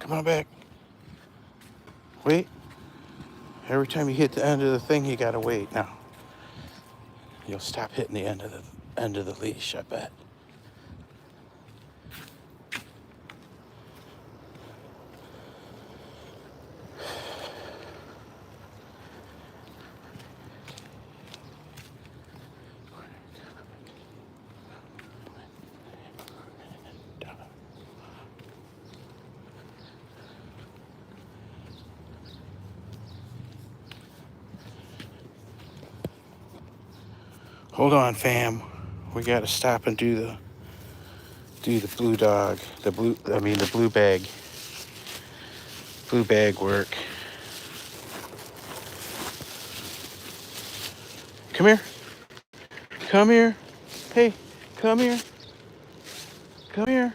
Come on back. Wait. Every time you hit the end of the thing, you gotta wait. Now, you'll stop hitting the end of the leash, I bet. Hold on, fam. We gotta stop and do the blue dog, the blue bag work. Come here. Come here. Hey, come here. Come here.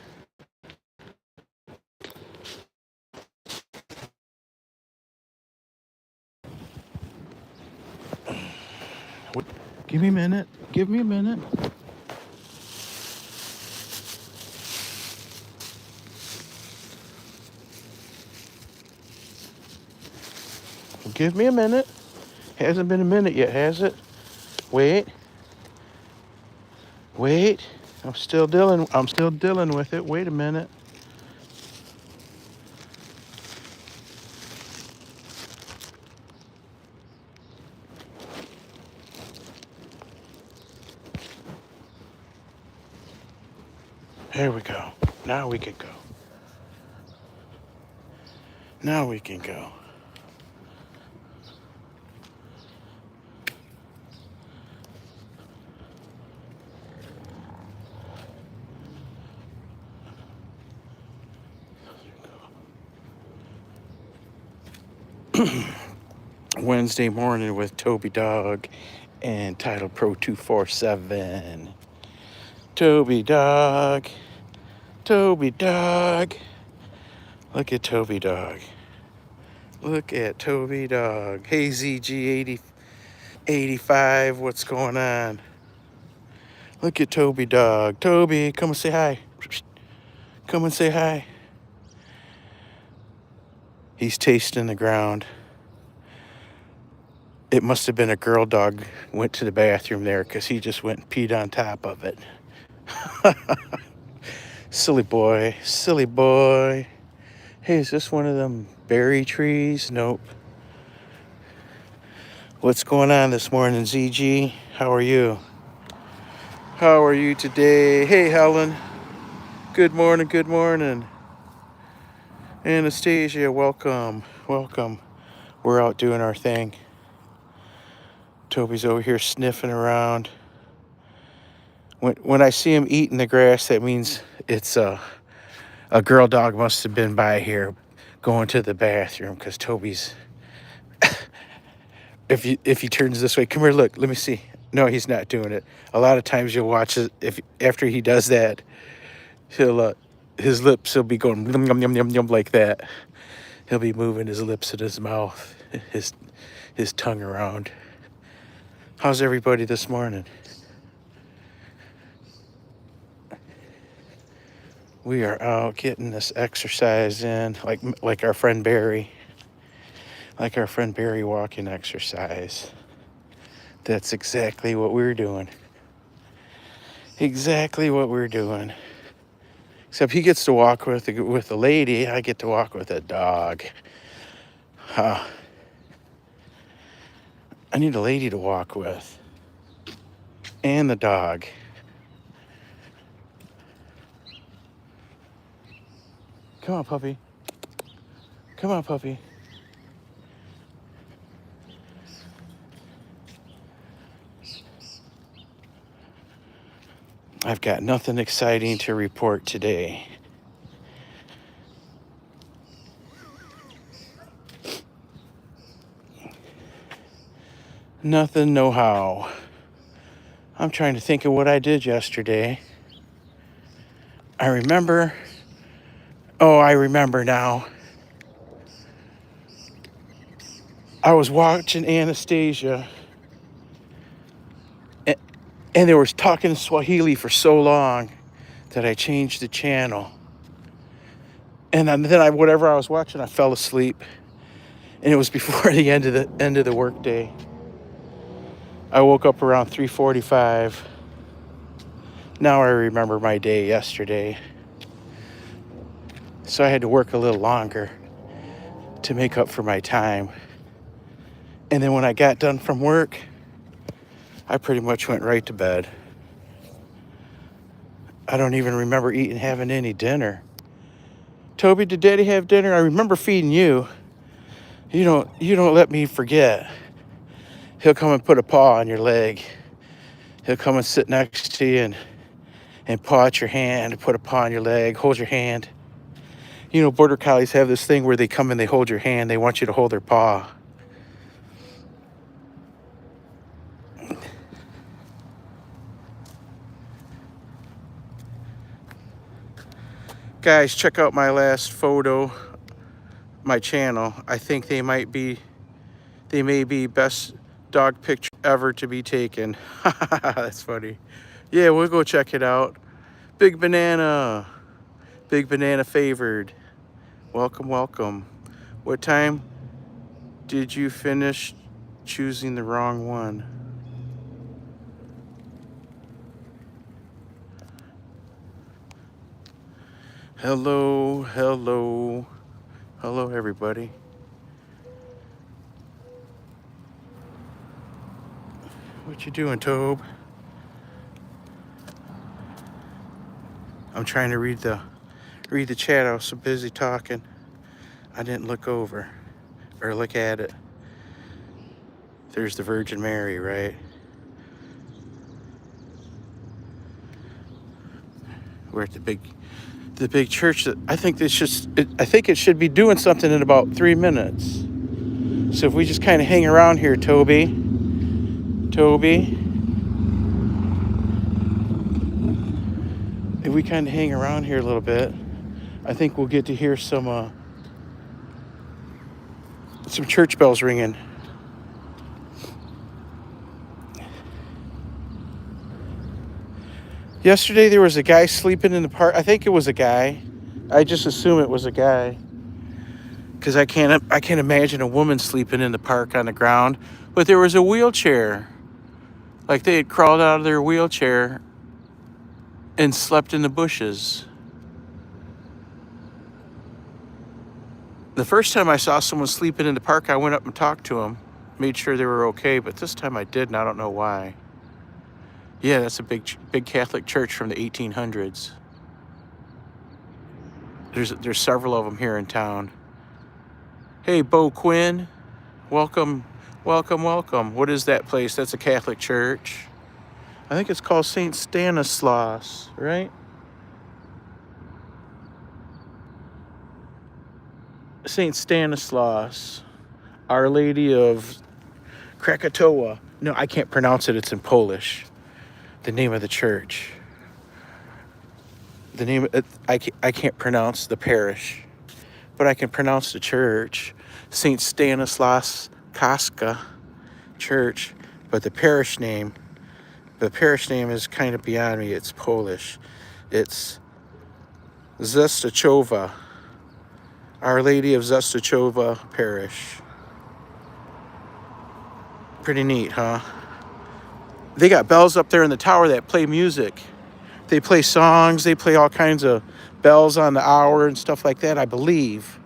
Give me a minute. Give me a minute. Give me a minute. Hasn't been a minute yet, has it? Wait. Wait. I'm still dealing with it. Wait a minute. There we go. Now we can go. Now we can go. Wednesday morning with Toby Dog and Titlepro 247. Toby Dog. Toby Dog. Look at Toby Dog. Look at Toby Dog. Hey, ZG85, what's going on? Look at Toby Dog. Toby, come and say hi. Come and say hi. He's tasting the ground. It must have been a girl dog went to the bathroom there because he just went and peed on top of it. Silly boy. Silly boy. Hey, is this one of them berry trees? Nope. What's going on this morning, ZG? How are you? How are you today? Hey, Helen. Good morning, good morning. Anastasia, welcome, welcome. We're out doing our thing. Toby's over here sniffing around. When I see him eating the grass, that means it's a girl dog must have been by here going to the bathroom because Toby's, if he turns this way, come here, look, let me see. No, he's not doing it. A lot of times you'll watch it, if after he does that, he'll his lips will be going yum yum yum yum yum like that. He'll be moving his lips and his mouth, his tongue around. How's everybody this morning? We are out getting this exercise in, like our friend Barry. Like our friend Barry walking exercise. That's exactly what we're doing. Exactly what we're doing. Except he gets to walk with a lady. I get to walk with a dog. I need a lady to walk with. And the dog. Come on, puppy. Come on, puppy. I've got nothing exciting to report today. Nothing, no how. I'm trying to think of what I did yesterday. I remember now. I was watching Anastasia, and they were talking Swahili for so long that I changed the channel. And then whatever I was watching, I fell asleep. And it was before the end of the workday. I woke up around 3:45. Now I remember my day yesterday. So I had to work a little longer to make up for my time. And then when I got done from work, I pretty much went right to bed. I don't even remember having any dinner. Toby, did Daddy have dinner? I remember feeding you. You don't let me forget. He'll come and put a paw on your leg. He'll come and sit next to you and paw at your hand, put a paw on your leg, hold your hand. You know, border collies have this thing where they come and they hold your hand. They want you to hold their paw. Guys, check out my last photo, my channel. I think they may be best dog picture ever to be taken. That's funny. Yeah, we'll go check it out. Big Banana favored. Welcome, welcome. What time did you finish choosing the wrong one? Hello, hello, hello, everybody. What you doing, Tobe? I'm trying to read the chat. I was so busy talking, I didn't look over or look at it. There's the Virgin Mary, right? We're at the big church. That I think it should be doing something in about 3 minutes. So if we just kind of hang around here, Toby, if we kind of hang around here a little bit, I think we'll get to hear some church bells ringing. Yesterday there was a guy sleeping in the park. I think it was a guy. I just assume it was a guy, because I can't imagine a woman sleeping in the park on the ground. But there was a wheelchair. Like they had crawled out of their wheelchair and slept in the bushes. The first time I saw someone sleeping in the park, I went up and talked to them, made sure they were okay. But this time I didn't. I don't know why. Yeah, that's a big Catholic church from the 1800s. There's several of them here in town. Hey, Bo Quinn, welcome. What is that place? That's a Catholic church. I think it's called St. Stanislaus, right? St. Stanislaus, Our Lady of Krakatoa. No, I can't pronounce it. It's in Polish. The name of the church. The name I can't pronounce the parish, but I can pronounce the church, St. Stanislaus Kaska Church. But the parish name is kind of beyond me. It's Polish. It's Zestachova, Our Lady of Zestachova Parish. Pretty neat, huh? They got bells up there in the tower that play music. They play songs. They play all kinds of bells on the hour and stuff like that, I believe.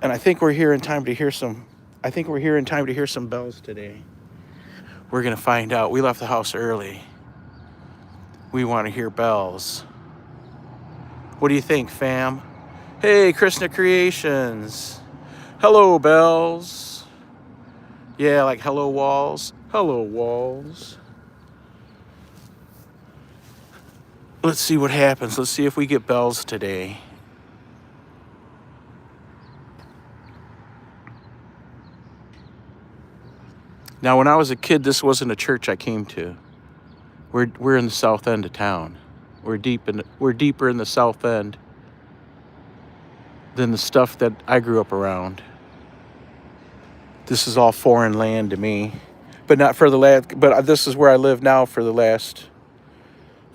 And I think we're here in time to hear some. Bells today. We're gonna find out. We left the house early. We want to hear bells. What do you think, fam? Hey, Krishna Creations. Hello, bells. Yeah, like hello, walls. Hello, walls. Let's see what happens. Let's see if we get bells today. Now, when I was a kid, this wasn't a church I came to. We're in the south end of town. We're deeper in the south end than the stuff that I grew up around. This is all foreign land to me, but not for the last. But this is where I live now for the last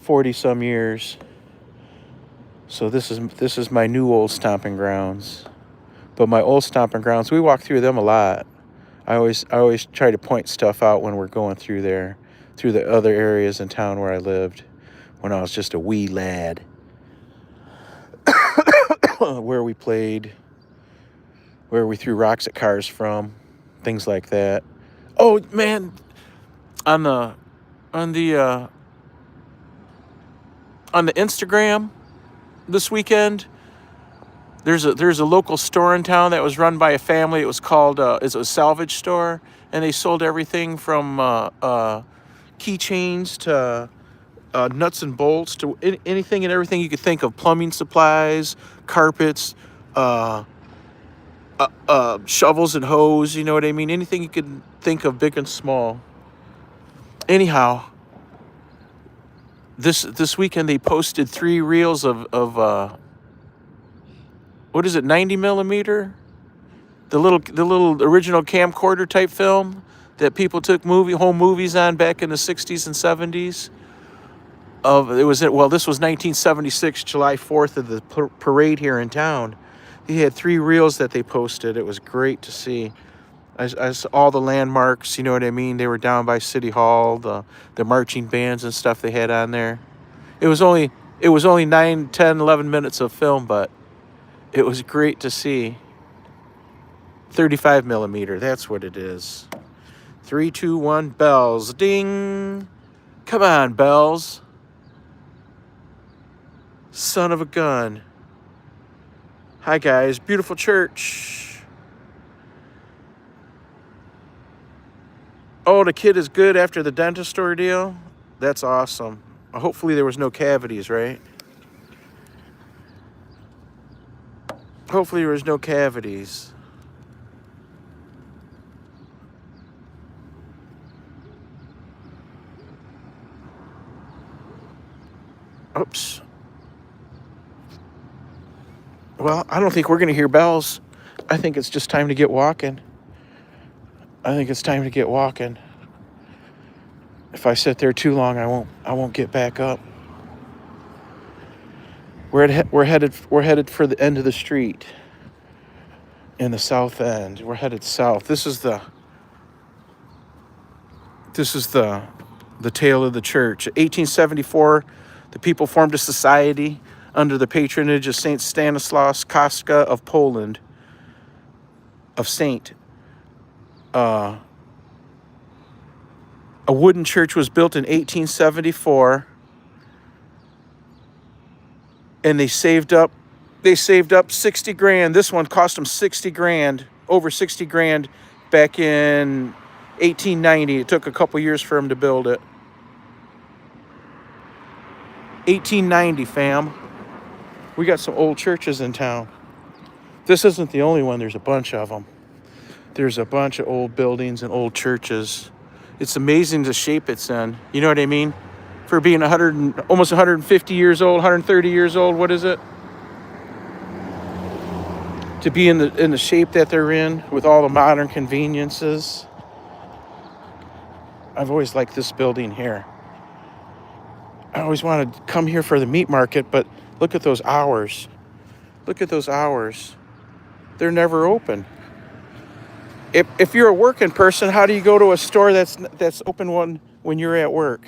40 some years. So this is my new old stomping grounds. But my old stomping grounds, we walk through them a lot. I always try to point stuff out when we're going through there, through the other areas in town where I lived when I was just a wee lad. Where we played, where we threw rocks at cars from, things like that. Oh man, on the on the uh, on the Instagram this weekend, there's a local store in town that was run by a family. It was called it's a salvage store, and they sold everything from keychains to nuts and bolts to anything and everything you could think of, plumbing supplies, carpets, uh, shovels and hose. You know what I mean? Anything you could think of, big and small. Anyhow, this weekend they posted 3 reels of what is it, 90 millimeter, the little original camcorder type film that people took home movies on back in the 60s and 70s. This was 1976, July 4th of the parade here in town. He had 3 reels that they posted. It was great to see. I saw all the landmarks, you know what I mean? They were down by City Hall, the marching bands and stuff they had on there. It was only 9, 10, 11 minutes of film, but it was great to see. 35 millimeter, that's what it is. 3, 2, 1, bells. Ding! Come on, bells. Son of a gun. Hi, guys. Beautiful church. Oh, the kid is good after the dentist ordeal? That's awesome. Hopefully there was no cavities, right? Hopefully there was no cavities. Oops. Well, I don't think we're going to hear bells. I think it's just time to get walking. If I sit there too long, I won't get back up. We're headed for the end of the street in the south end. We're headed south. This is the tale of the church. 1874, the people formed a society under the patronage of Saint Stanislaus Kostka of Poland, of Saint. A wooden church was built in 1874, and they saved up 60 grand. This one cost them 60 grand, over 60 grand back in 1890. It took a couple years for them to build it. 1890, fam. We got some old churches in town. This isn't the only one. There's a bunch of them. There's a bunch of old buildings and old churches. It's amazing the shape it's in. You know what I mean? For being almost 150 years old, 130 years old, what is it? To be in the shape that they're in with all the modern conveniences. I've always liked this building here. I always wanted to come here for the meat market, but look at those hours. They're never open. If you're a working person, how do you go to a store that's open when you're at work?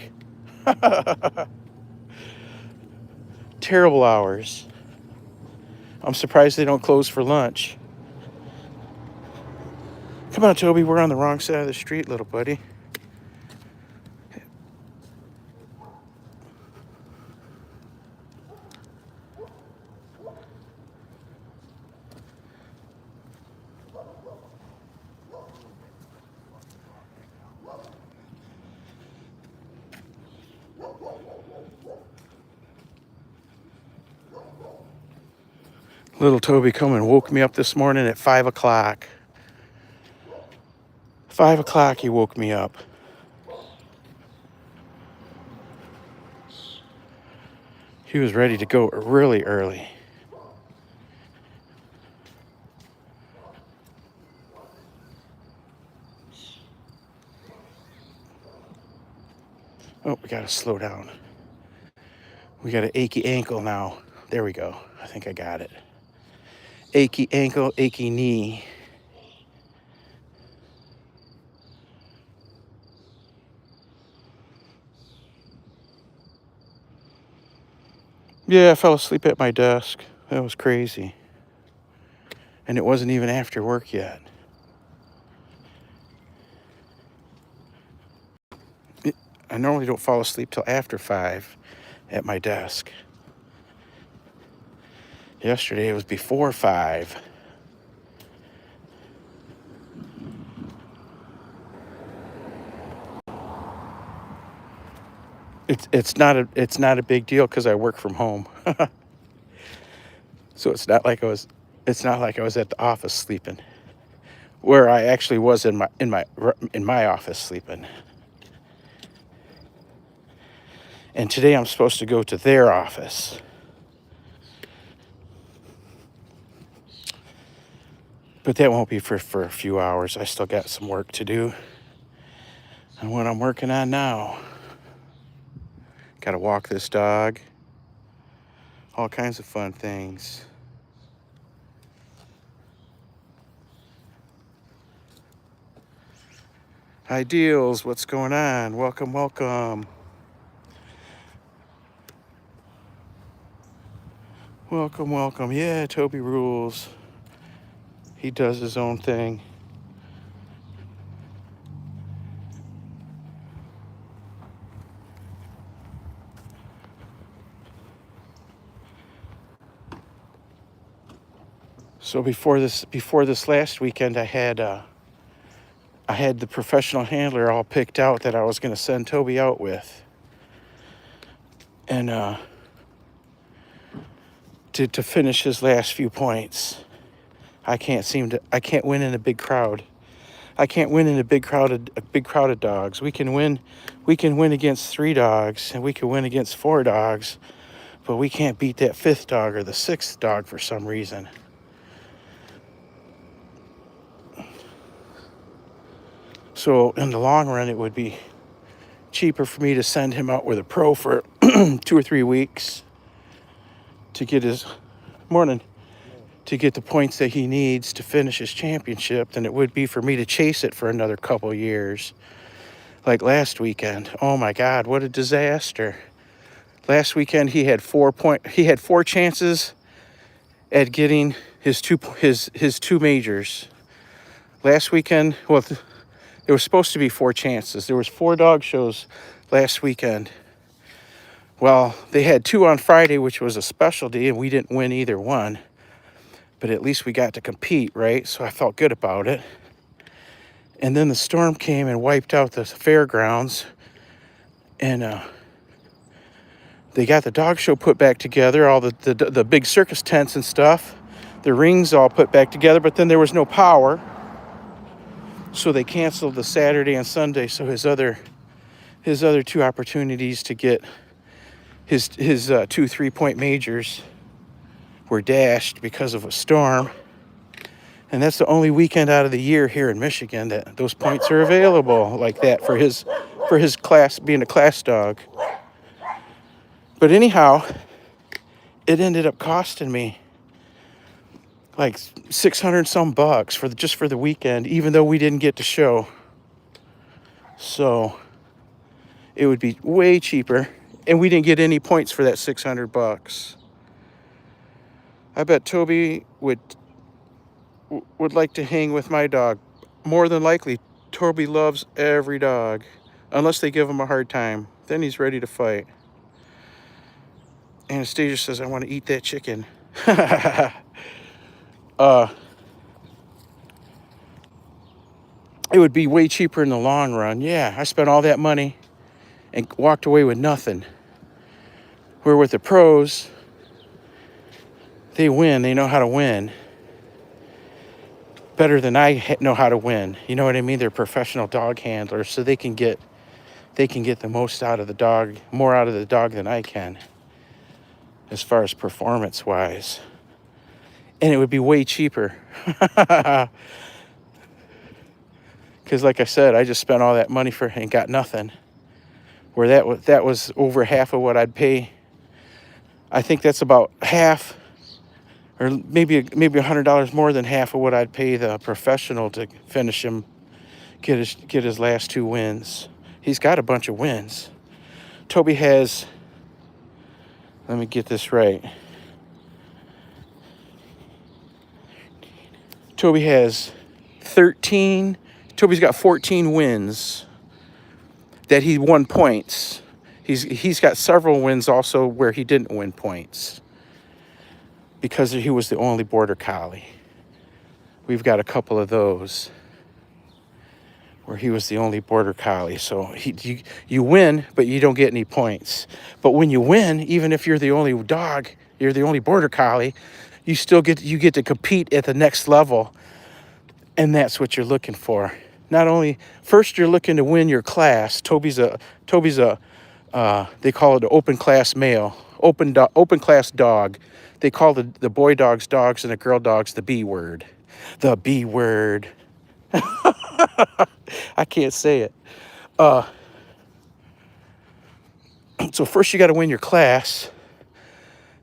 Terrible hours. I'm surprised they don't close for lunch. Come on, Toby, we're on the wrong side of the street, little buddy. Little Toby come and woke me up this morning at 5 o'clock. 5 o'clock he woke me up. He was ready to go really early. Oh, we gotta slow down. We got an achy ankle now. There we go. I think I got it. Achy ankle, achy knee. Yeah, I fell asleep at my desk. That was crazy. And it wasn't even after work yet. I normally don't fall asleep till after 5 at my desk. Yesterday it was before 5. It's not a big deal because I work from home. So it's not like I was at the office sleeping, where I actually was in my office sleeping. And today I'm supposed to go to their office. But that won't be for a few hours. I still got some work to do. And what I'm working on now. Gotta walk this dog. All kinds of fun things. Ideals, what's going on? Welcome, welcome. Welcome, welcome. Yeah, Toby rules. He does his own thing. So before this last weekend, I had the professional handler all picked out that I was going to send Toby out with, and to finish his last few points. I can't win in a big crowd. I can't win in a big crowd of dogs. We can win against 3 dogs, and we can win against 4 dogs, but we can't beat that 5th dog or the 6th dog for some reason. So in the long run, it would be cheaper for me to send him out with a pro for 2 or 3 weeks to get to get the points that he needs to finish his championship than it would be for me to chase it for another couple years. Like last weekend. Oh my God, what a disaster. Last weekend he had 4 chances at getting his two majors. Last weekend, well, there was supposed to be 4 chances. There was 4 dog shows last weekend. Well, they had 2 on Friday, which was a specialty, and we didn't win either one. But at least we got to compete, right? So I felt good about it. And then the storm came and wiped out the fairgrounds. And they got the dog show put back together, all the big circus tents and stuff. The rings all put back together, but then there was no power. So they canceled the Saturday and Sunday. So his other 2 opportunities to get his 2 3-point majors were dashed because of a storm. And that's the only weekend out of the year here in Michigan that those points are available like that for his class, being a class dog. But anyhow, it ended up costing me like $600 some bucks for the weekend, even though we didn't get to show. So it would be way cheaper, and we didn't get any points for that $600. I bet Toby would like to hang with my dog. More than likely, Toby loves every dog, unless they give him a hard time. Then he's ready to fight. Anastasia says, I want to eat that chicken. It would be way cheaper in the long run. Yeah, I spent all that money and walked away with nothing. Where with the pros, they win. They know how to win better than I know how to win. You know what I mean? They're professional dog handlers, so they can get the most out of the dog, more out of the dog than I can, as far as performance-wise. And it would be way cheaper. Because like I said, I just spent all that money and got nothing. Where that was over half of what I'd pay I think that's about half, or maybe $100 more than half of what I'd pay the professional to finish him, get his last 2 wins. He's got a bunch of wins. Toby has, let me get this right. Toby has 13. Toby's got 14 wins that he won points. He's got several wins also where he didn't win points because he was the only border collie. We've got a couple of those where he was the only border collie. So you win, but you don't get any points. But when you win, even if you're the only dog, you're the only border collie, you get to compete at the next level, and that's what you're looking for. Not only first you're looking to win your class. Toby's a they call it an open class male, open class dog. They call the boy dogs and the girl dogs the B word. The B word. I can't say it. So first you got to win your class.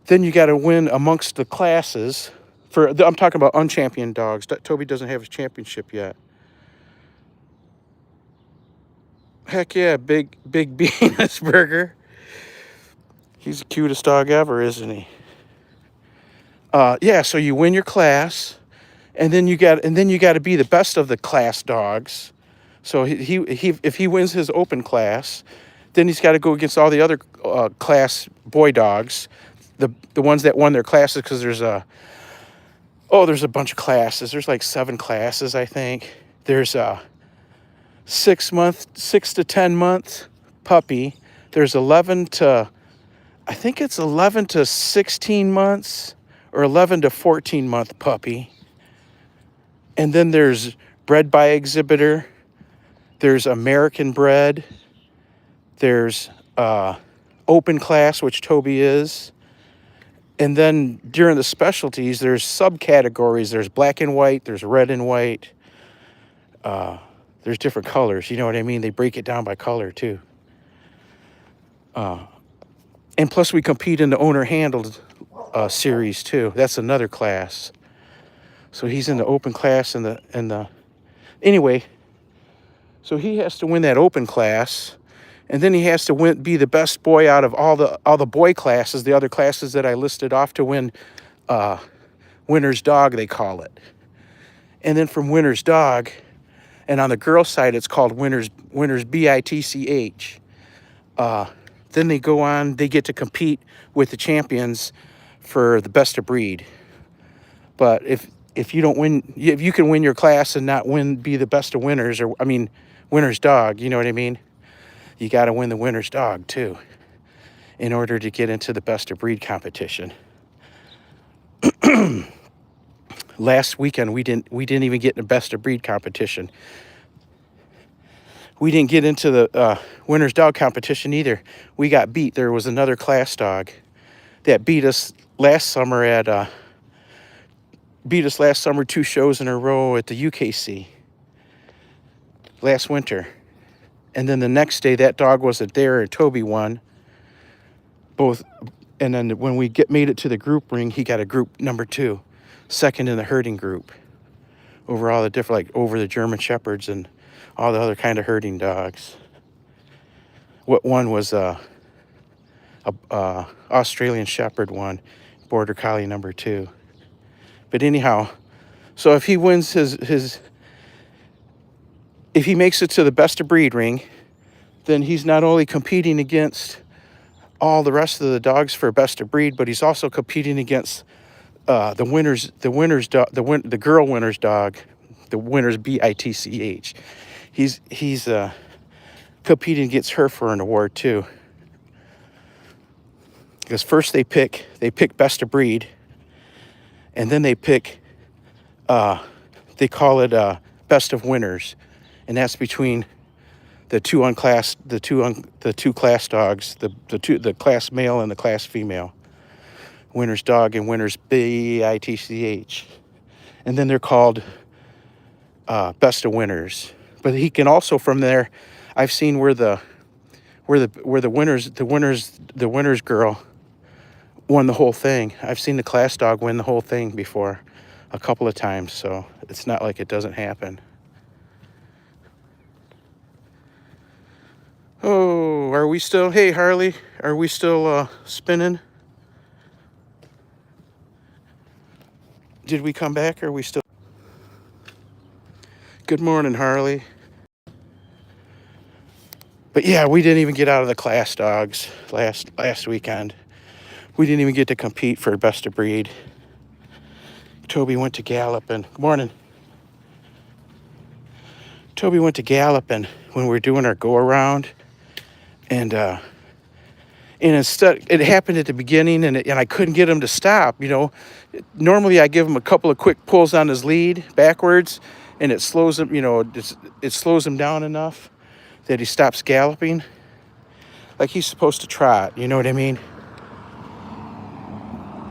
Then you got to win amongst the classes. I'm talking about unchampioned dogs. Toby doesn't have his championship yet. Heck yeah, big Venus burger. He's the cutest dog ever, isn't he? Yeah. So you win your class, and then you got to be the best of the class dogs. So if he wins his open class, then he's got to go against all the other class boy dogs, the ones that won their classes, because there's a bunch of classes. There's like 7 classes, I think. There's a 6 to 10 month puppy. There's 11 to 16 months or 11 to 14 month puppy. And then there's bred by exhibitor. There's American bred. There's open class, which Toby is. And then during the specialties, there's subcategories. There's black and white. There's red and white. There's different colors. You know what I mean? They break it down by color, too. And plus, we compete in the owner-handled series, too. That's another class. So he's in the open class and the... Anyway, so he has to win that open class. And then he has to be the best boy out of all the boy classes, the other classes that I listed off, to win winner's dog, they call it. And then from winner's dog, and on the girl side, it's called winner's BITCH. Then they go on, they get to compete with the champions for the best of breed. But if you don't win, if you can win your class and not be the best of winners, winner's dog, you know what I mean? You got to win the winner's dog, too, in order to get into the best of breed competition. Last weekend, we didn't even get in the best of breed competition. We didn't get into the winner's dog competition either. We got beat. There was another class dog that beat us last summer 2 shows in a row at the UKC last winter. And then the next day, that dog wasn't there, and Toby won. Both, and then when we made it to the group ring, he got a group number 2, second in the herding group, over all the different, over the German Shepherds and all the other kind of herding dogs. What one was a Australian Shepherd one, Border Collie number 2. But anyhow, so if he wins if he makes it to the best of breed ring, then he's not only competing against all the rest of the dogs for best of breed, but he's also competing against the girl winner's dog, the winner's BITCH. He's competing against her for an award too. Because first they pick best of breed, and then they pick they call it best of winners. And that's between the two class dogs, the class male and the class female, winner's dog and winner's BITCH, and then they're called best of winners. But he can also, from there, I've seen where the winner's girl won the whole thing. I've seen the class dog win the whole thing before a couple of times, so it's not like it doesn't happen. Oh, are we still, hey Harley, are we still spinning? Did we come back, or are we still? Good morning, Harley. But yeah, we didn't even get out of the class dogs last weekend. We didn't even get to compete for best of breed. Toby went to galloping. Good morning. Toby went to galloping when we were doing our go around, and instead it happened at the beginning, and I couldn't get him to stop. Normally I give him a couple of quick pulls on his lead backwards, and it slows him. It slows him down enough that he stops galloping. Like he's supposed to trot. You know what I mean?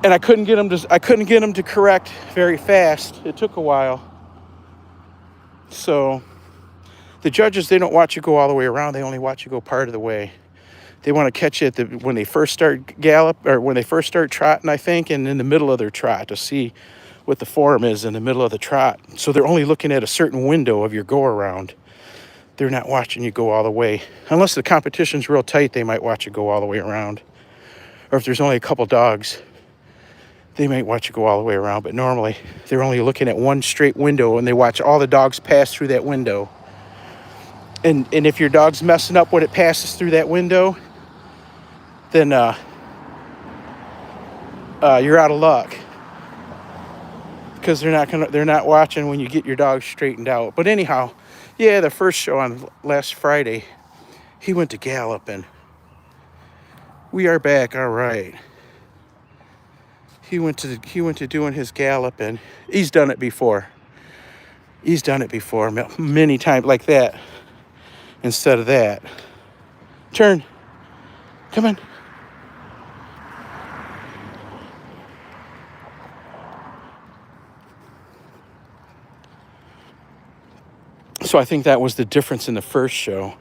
And I couldn't get him to correct very fast. It took a while. So the judges, they don't watch you go all the way around. They only watch you go part of the way. They want to catch you when they first start when they first start trotting, I think, and in the middle of their trot to see what the form is in the middle of the trot. So they're only looking at a certain window of your go around. They're not watching you go all the way. Unless the competition's real tight, they might watch you go all the way around. Or if there's only a couple dogs, they might watch you go all the way around. But normally, they're only looking at one straight window, and they watch all the dogs pass through that window. And if your dog's messing up when it passes through that window, then you're out of luck, because they're not watching when you get your dog straightened out. But anyhow, yeah, the first show on last Friday, he went to galloping. We are back, all right. He went to doing his galloping. He's done it before. Many times like that. Instead of that, turn. Come on. So I think that was the difference in the first show.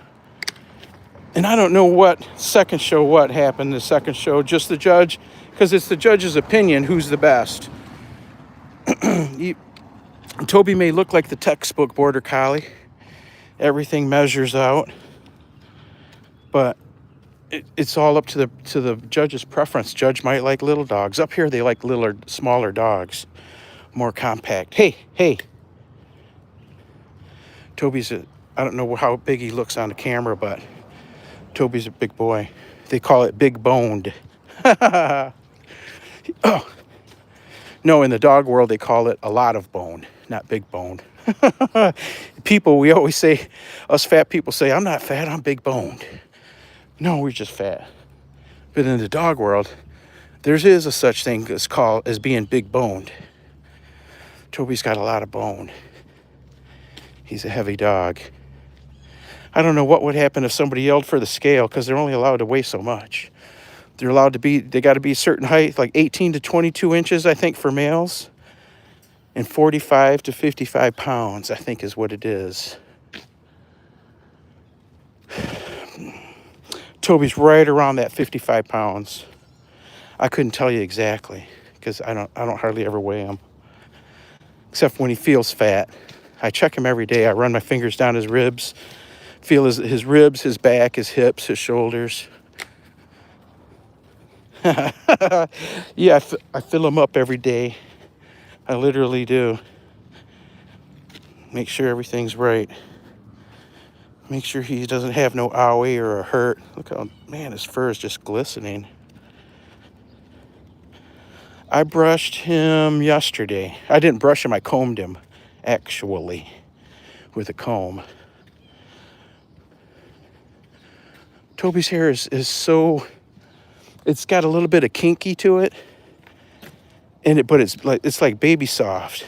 And I don't know what happened the second show, just the judge, because it's the judge's opinion who's the best. Toby may look like the textbook border collie. Everything measures out. But it's all up to the judge's preference. Judge might like little dogs. Up here, they like smaller dogs, more compact. Hey. Toby's I don't know how big he looks on the camera, but Toby's a big boy. They call it big boned. Oh. No, in the dog world, they call it a lot of bone, not big boned. We always say, us fat people say, I'm not fat, I'm big boned. No, we're just fat. But in the dog world, there is a such thing as being big boned. Toby's got a lot of bone. He's a heavy dog. I don't know what would happen if somebody yelled for the scale, because they're only allowed to weigh so much. They got to be a certain height, like 18 to 22 inches, I think, for males. And 45 to 55 pounds, I think, is what it is. Toby's right around that 55 pounds. I couldn't tell you exactly, because I don't hardly ever weigh him, except when he feels fat. I check him every day. I run my fingers down his ribs, feel his ribs, his back, his hips, his shoulders. Yeah, I fill him up every day. I literally do. Make sure everything's right. Make sure he doesn't have no owie or a hurt. Look how, man, his fur is just glistening. I brushed him yesterday. I didn't brush him, I combed him, actually, with a comb. Toby's hair is so, it's got a little bit of kinky to it, but it's like baby soft,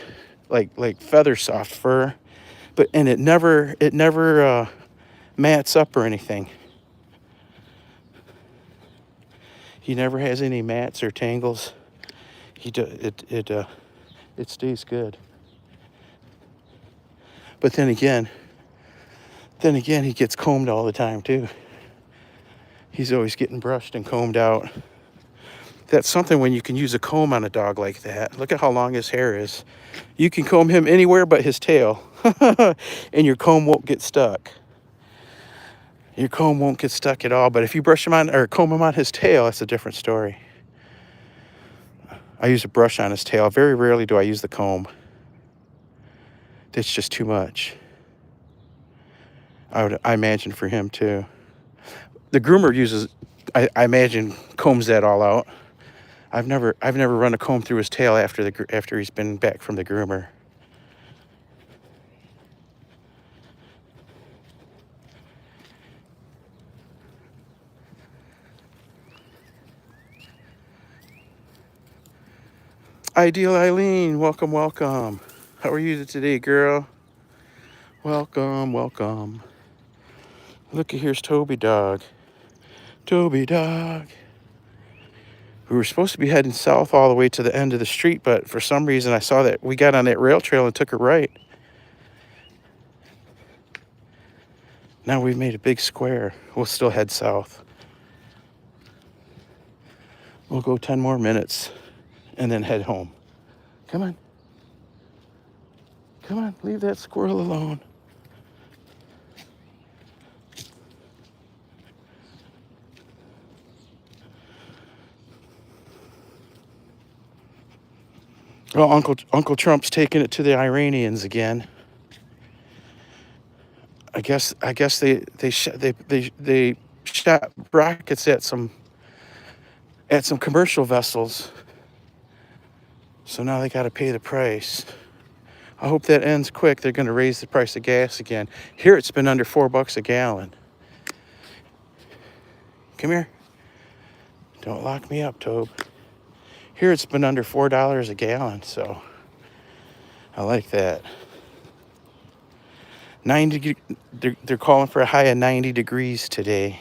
like feather soft fur, and it never mats up or anything. He never has any mats or tangles. It stays good. But then again, he gets combed all the time too. He's always getting brushed and combed out. That's something when you can use a comb on a dog like that. Look at how long his hair is. You can comb him anywhere but his tail. And your comb won't get stuck. Your comb won't get stuck at all. But if you brush him on or comb him on his tail, that's a different story. I use a brush on his tail. Very rarely do I use the comb. That's just too much. I imagine for him too. The groomer uses, I imagine, combs that all out. I've never run a comb through his tail after he's been back from the groomer. Ideal Eileen, welcome, welcome. How are you today, girl? Welcome, welcome. Look at here's Toby dog. Toby dog. We were supposed to be heading south all the way to the end of the street, but for some reason I saw that we got on that rail trail and took a right. Now we've made a big square. We'll still head south. We'll go 10 more minutes and then head home. Come on. Come on, leave that squirrel alone. Well, Uncle Trump's taking it to the Iranians again. I guess they shot rockets at some commercial vessels. So now they got to pay the price. I hope that ends quick. They're going to raise the price of gas again. Here it's been under $4 a gallon. Come here. Don't lock me up, Tobe. Here it's been under $4 a gallon, so I like that. 90. They're calling for a high of 90 degrees today.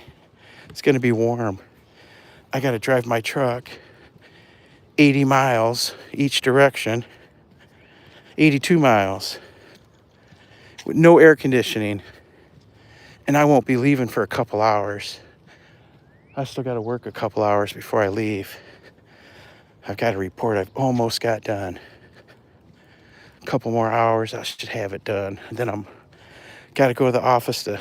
It's going to be warm. I got to drive my truck 80 miles each direction. 82 miles with no air conditioning, and I won't be leaving for a couple hours. I still got to work a couple hours before I leave. I've got a report I've almost got done. A couple more hours, I should have it done. And then I'm got to go to the office to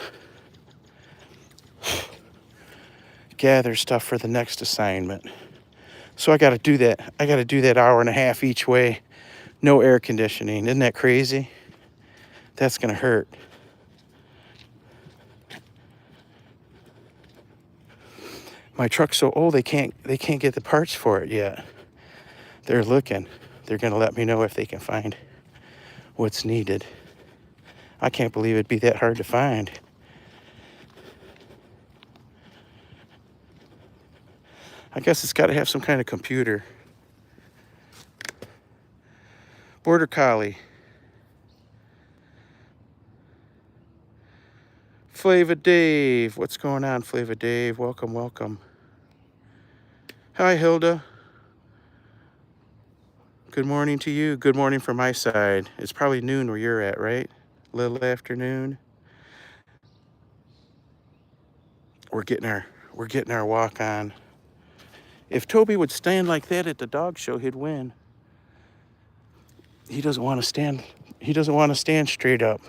gather stuff for the next assignment. So I got to do that. I got to do that hour and a half each way. No air conditioning. Isn't that crazy? That's going to hurt. My truck's so old they can't get the parts for it yet. They're looking. They're going to let me know if they can find what's needed. I can't believe it'd be that hard to find. I guess it's got to have some kind of computer. Border Collie. Flava Dave. What's going on, Flava Dave? Welcome, welcome. Hi, Hilda. Good morning to you. Good morning from my side. It's probably noon where you're at, right? Little afternoon. We're getting our walk on. If Toby would stand like that at the dog show, he'd win. He doesn't want to stand. He doesn't want to stand straight up.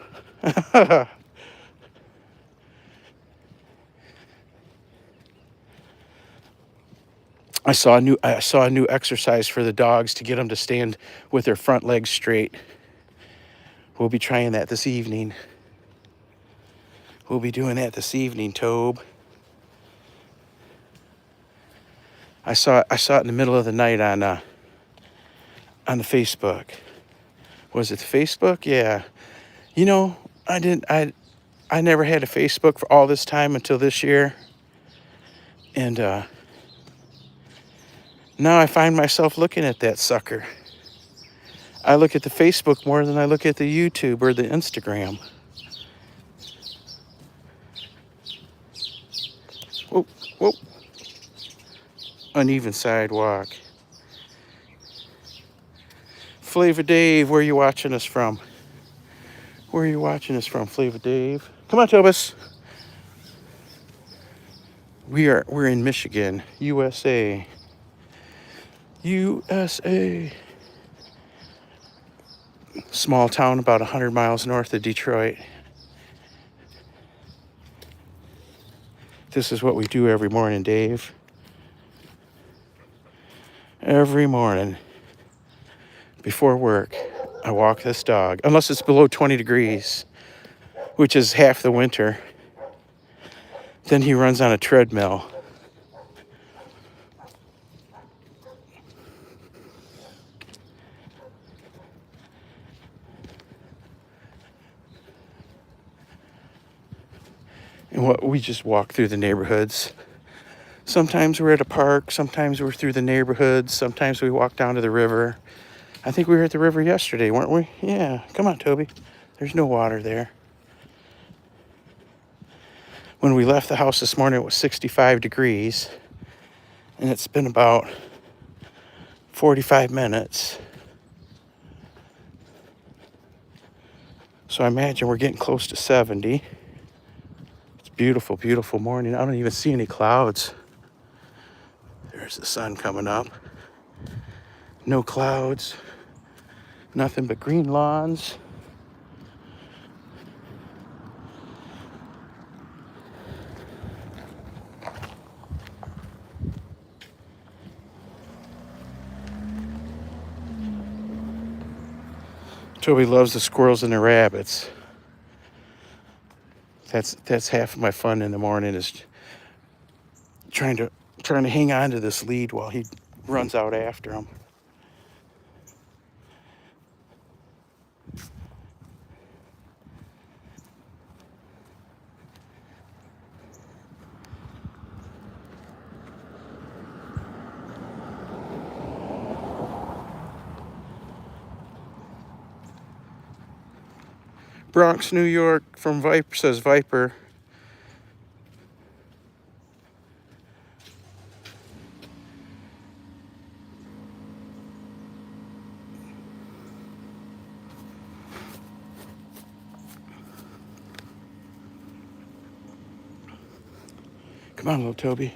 I saw a new exercise for the dogs to get them to stand with their front legs straight. We'll be trying that this evening. We'll be doing that this evening, Tobe. I saw it in the middle of the night on the Facebook. Was it Facebook? Yeah. You know, I never had a Facebook for all this time until this year. And now I find myself looking at that sucker. I look at the Facebook more than I look at the YouTube or the Instagram. Whoa, whoa. Uneven sidewalk. Flava Dave, where are you watching us from? Where are you watching us from, Flava Dave? Come on, Tobus. We're in Michigan, USA. USA. Small town about 100 miles north of Detroit. This is what we do every morning, Dave. Every morning before work, I walk this dog, unless it's below 20 degrees, which is half the winter. Then he runs on a treadmill. And what we just walk through the neighborhoods. Sometimes we're at a park, sometimes we're through the neighborhoods, sometimes we walk down to the river. I think we were at the river yesterday, weren't we? Yeah, come on, Toby. There's no water there. When we left the house this morning, it was 65 degrees, and it's been about 45 minutes. So I imagine we're getting close to 70. It's beautiful, beautiful morning. I don't even see any clouds. There's the sun coming up. No clouds. Nothing but green lawns. Toby loves the squirrels and the rabbits. That's half of my fun in the morning, is trying to hang on to this lead while he runs out after him. Bronx, New York, from Viper, says Viper. Come on, little Toby.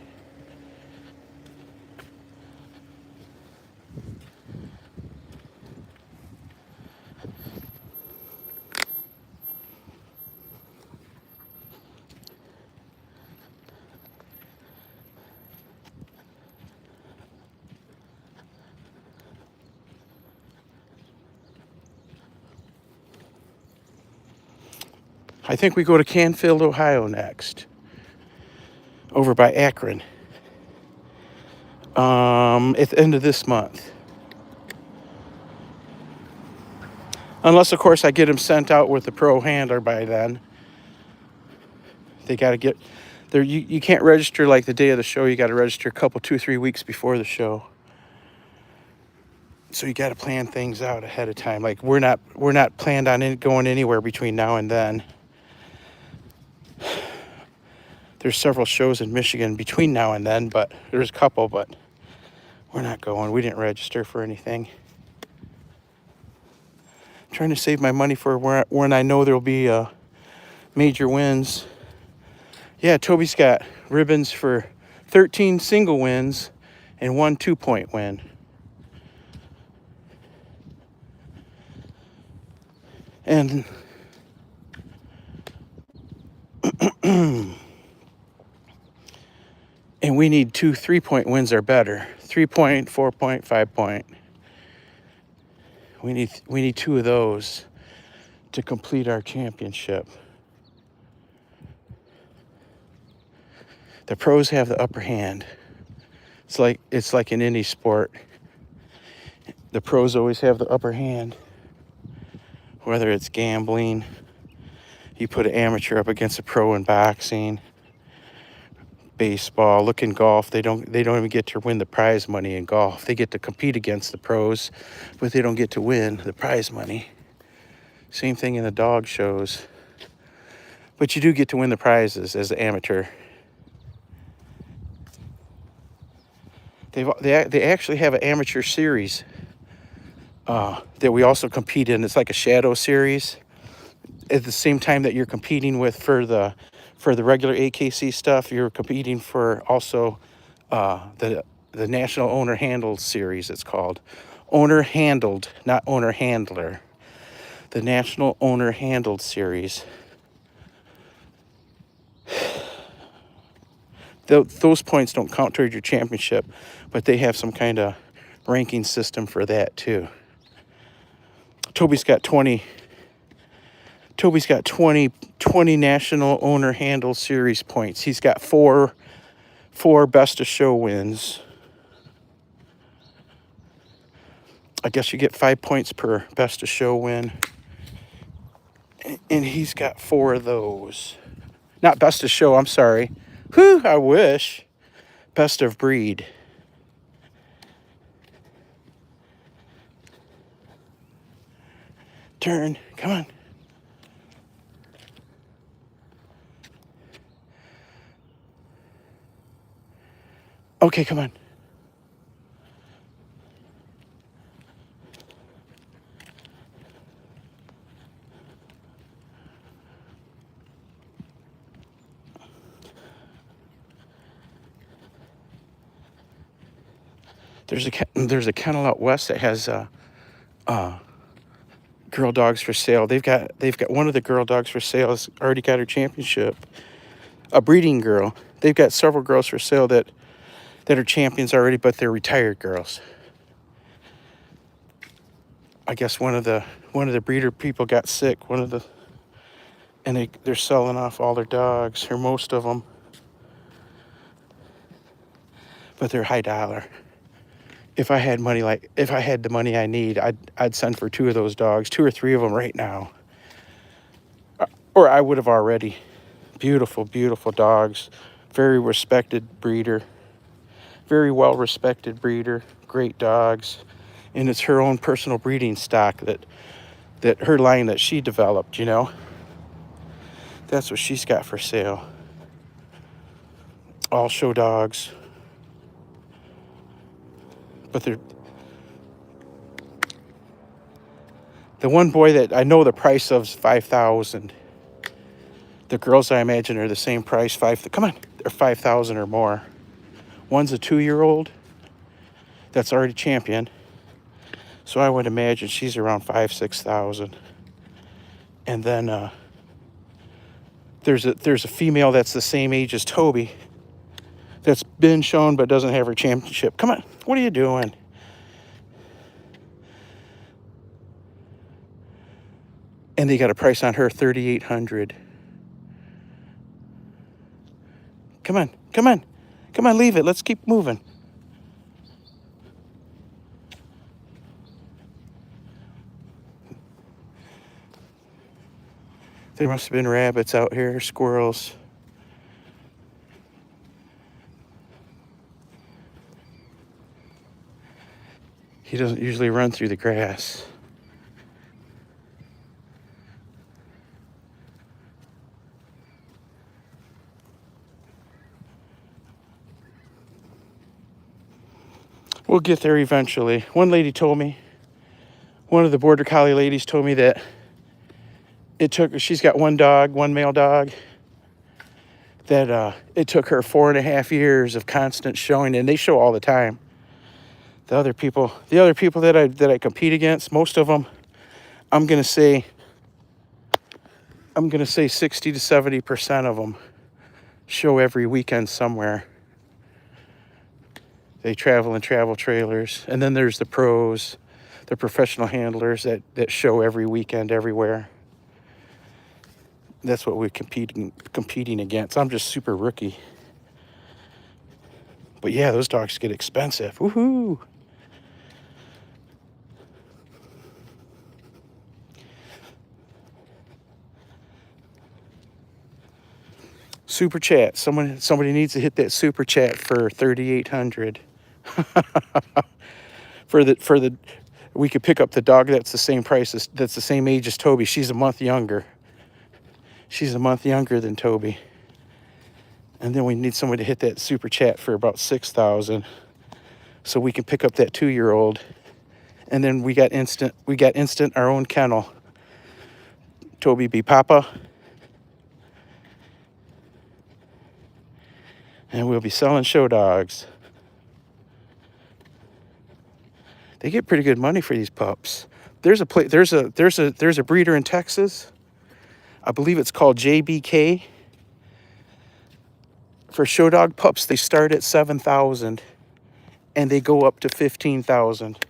I think we go to Canfield, Ohio next. Over by Akron. At the end of this month. Unless, of course, I get them sent out with the pro handler by then. They got to get there. You can't register like the day of the show. You got to register a couple, 2-3 weeks before the show. So you got to plan things out ahead of time. Like we're not planned on going anywhere between now and then. There's several shows in Michigan between now and then, but there's a couple, but we're not going. We didn't register for anything. I'm trying to save my money for when I know there'll be major wins. Yeah, Toby's got ribbons for 13 single wins and 1 2-point win. And and we need 2 3-point wins or better. 3-point, 4-point, 5-point. We need 2 of those to complete our championship. The pros have the upper hand. It's like in any sport. The pros always have the upper hand. Whether it's gambling, you put an amateur up against a pro in boxing, baseball, look in golf, they don't even get to win the prize money in golf. They get to compete against the pros, but they don't get to win the prize money. Same thing in the dog shows. But you do get to win the prizes as an amateur. They actually have an amateur series that we also compete in. It's like a shadow series. At the same time that you're competing with for the regular AKC stuff, you're competing for also the the National Owner Handled Series, it's called. Owner Handled, not Owner Handler. The National Owner Handled Series. Those points don't count toward your championship, but they have some kind of ranking system for that too. Toby's got 20 National Owner Handle Series points. He's got four Best of Show wins. I guess you get 5 points per Best of Show win. And he's got 4 of those. Not Best of Show, I'm sorry. Whew, I wish. Best of Breed. Turn, come on. Okay, come on. There's a kennel out west that has girl dogs for sale. They've got one of the girl dogs for sale has already got her championship. A breeding girl. They've got several girls for sale that are champions already, but they're retired girls. I guess one of the breeder people got sick. And they're selling off all their dogs, or most of them. But they're high dollar. If I had the money I need, I'd send for 2 of those dogs, 2 or 3 of them right now. Or I would have already. Beautiful, beautiful dogs. Very respected breeder. Very well respected breeder. Great dogs. And it's her own personal breeding stock that her line that she developed, you know. That's what she's got for sale. All show dogs. But they're the one boy that I know the price of is $5,000. The girls I imagine are the same price. Come on, they're $5,000 or more. One's a 2-year-old that's already champion, so I would imagine she's around $5,000-6,000. And then there's a female that's the same age as Toby, that's been shown but doesn't have her championship. Come on, what are you doing? And they got a price on her, $3,800. Come on, come on, come on, leave it. Let's keep moving. There must have been rabbits out here, squirrels. He doesn't usually run through the grass. We'll get there eventually. One lady told me, one of the border collie ladies told me that she's got one male dog, that it took her 4.5 years of constant showing, and they show all the time. The other people that I compete against, most of them, I'm gonna say 60 to 70% of them show every weekend somewhere. They travel in travel trailers. And then there's the pros, the professional handlers that show every weekend everywhere. That's what we're competing against. I'm just super rookie. But yeah, those dogs get expensive. Woohoo! Super chat. Somebody needs to hit that super chat for 3,800. for the we could pick up the dog that's the same price that's the same age as Toby. She's a month younger. She's a month younger than Toby. And then we need somebody to hit that super chat for about 6,000, so we can pick up that 2-year-old. And then we got instant our own kennel. Toby be Papa. And we'll be selling show dogs. They get pretty good money for these pups. There's a breeder in Texas. I believe it's called JBK. For show dog pups, they start at 7,000 and they go up to 15,000.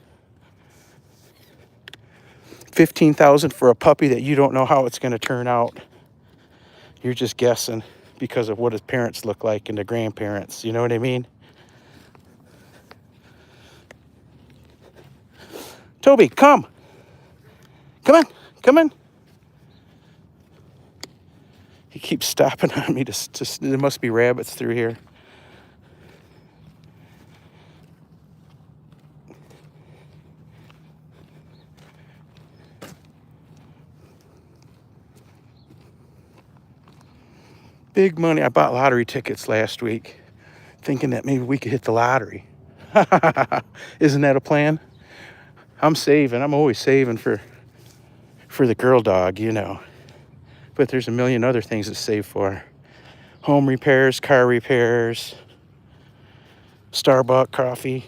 15,000 for a puppy that you don't know how it's going to turn out. You're just guessing because of what his parents look like and the grandparents. You know what I mean? Toby, come. Come on. Come on. He keeps stopping on me. There must be rabbits through here. Big money. I bought lottery tickets last week, thinking that maybe we could hit the lottery. Isn't that a plan? I'm saving. I'm always saving for the girl dog, you know. But there's a million other things to save for. Home repairs, car repairs, Starbucks coffee.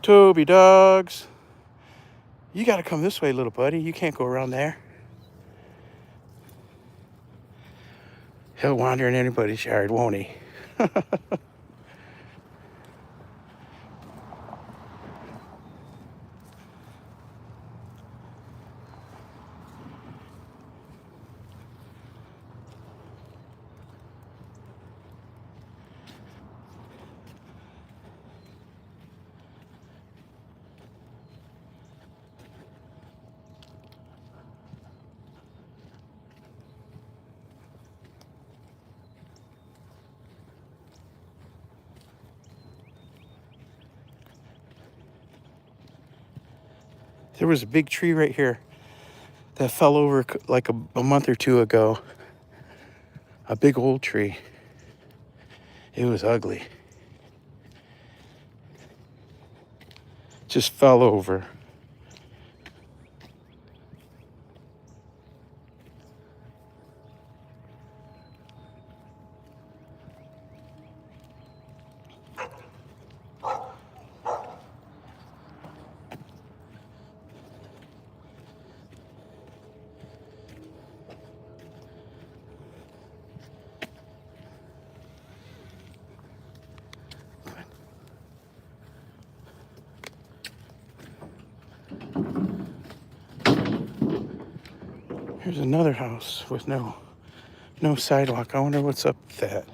Toby dogs. You got to come this way, little buddy. You can't go around there. He'll wander in anybody's yard, won't he? There was a big tree right here that fell over like a month or two ago. A big old tree. It was ugly. Just fell over. Here's another house with no sidewalk. I wonder what's up with that.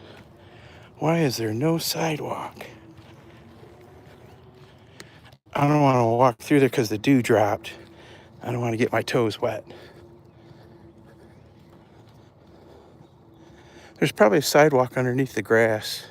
Why is there no sidewalk? I don't want to walk through there because the dew dropped. I don't want to get my toes wet. There's probably a sidewalk underneath the grass.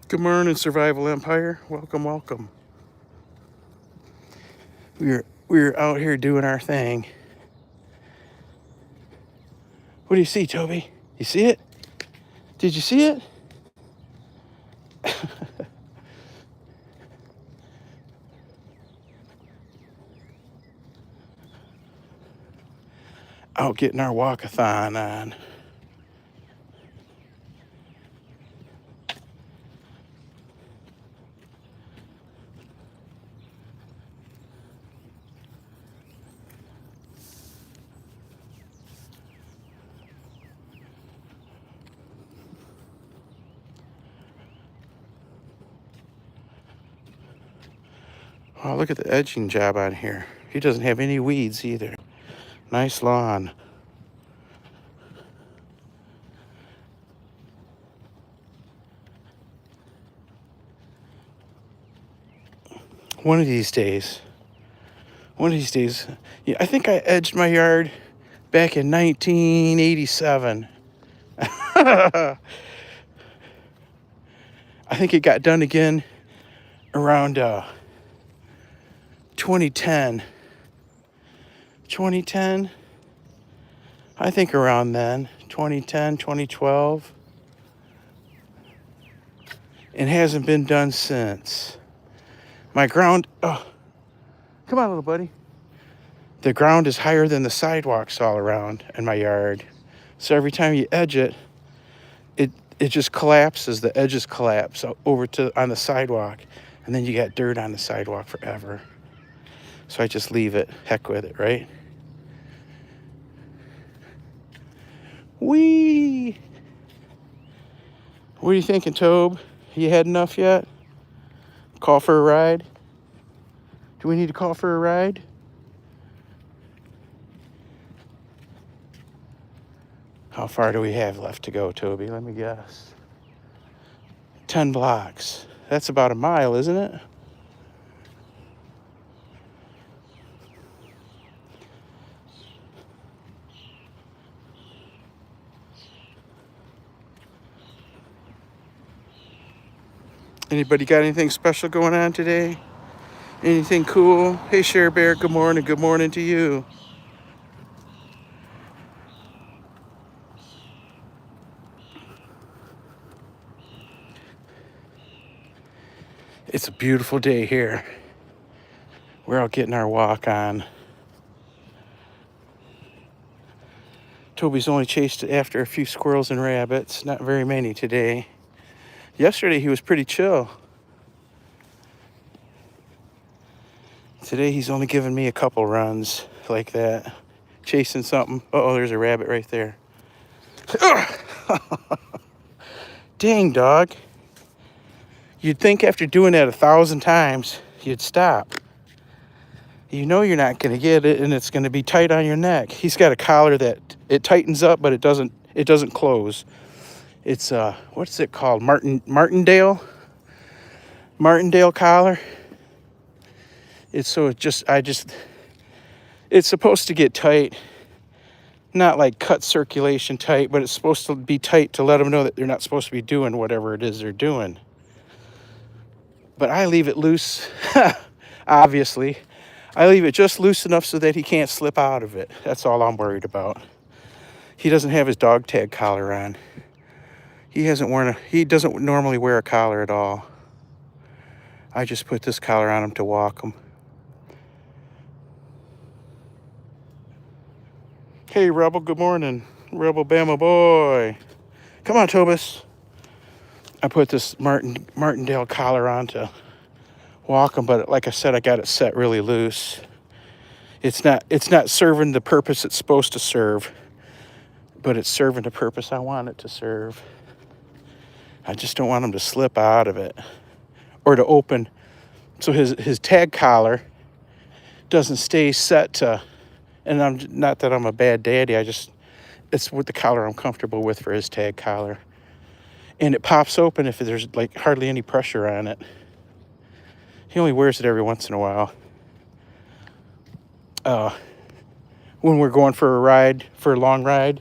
Good morning, Survival Empire. Welcome, welcome. We're out here doing our thing. What do you see, Toby? You see it? Did you see it? Out getting our walkathon on. Oh, look at the edging job on here. He doesn't have any weeds either. Nice lawn. One of these days. Yeah, I think I edged my yard back in 1987. I think it got done again around 2010. 2010? I think around then. 2010, 2012. And hasn't been done since. My ground, oh, come on, little buddy. The ground is higher than the sidewalks all around in my yard. So every time you edge it, it just collapses. The edges collapse over to on the sidewalk. And then you got dirt on the sidewalk forever. So I just leave it. Heck with it, right? Whee! What are you thinking, Tobe? You had enough yet? Call for a ride? Do we need to call for a ride? How far do we have left to go, Toby? Let me guess. 10 blocks. That's about a mile, isn't it? Anybody got anything special going on today? Anything cool? Hey, Share Bear, good morning. Good morning to you. It's a beautiful day here. We're out getting our walk on. Toby's only chased after a few squirrels and rabbits, not very many today. Yesterday he was pretty chill. Today he's only given me a couple runs like that, chasing something. Uh-oh, there's a rabbit right there. Dang, dog. You'd think after doing that 1,000 times, you'd stop. You know you're not going to get it, and it's going to be tight on your neck. He's got a collar that it tightens up, but it doesn't close. It's what's it called? Martindale collar. It's supposed to get tight, not like cut circulation tight, but it's supposed to be tight to let them know that they're not supposed to be doing whatever it is they're doing. But I leave it loose, obviously. I leave it just loose enough so that he can't slip out of it. That's all I'm worried about. He doesn't have his dog tag collar on. He doesn't normally wear a collar at all. I just put this collar on him to walk him. Hey, Rebel, good morning. Rebel Bama boy. Come on, Tobus. I put this Martindale collar on to walk him, but like I said, I got it set really loose. It's not serving the purpose it's supposed to serve, but it's serving the purpose I want it to serve. I just don't want him to slip out of it or to open. So his tag collar doesn't stay set to, and I'm not that I'm a bad daddy. It's with the collar I'm comfortable with for his tag collar. And it pops open if there's like hardly any pressure on it. He only wears it every once in a while. When we're going for a long ride.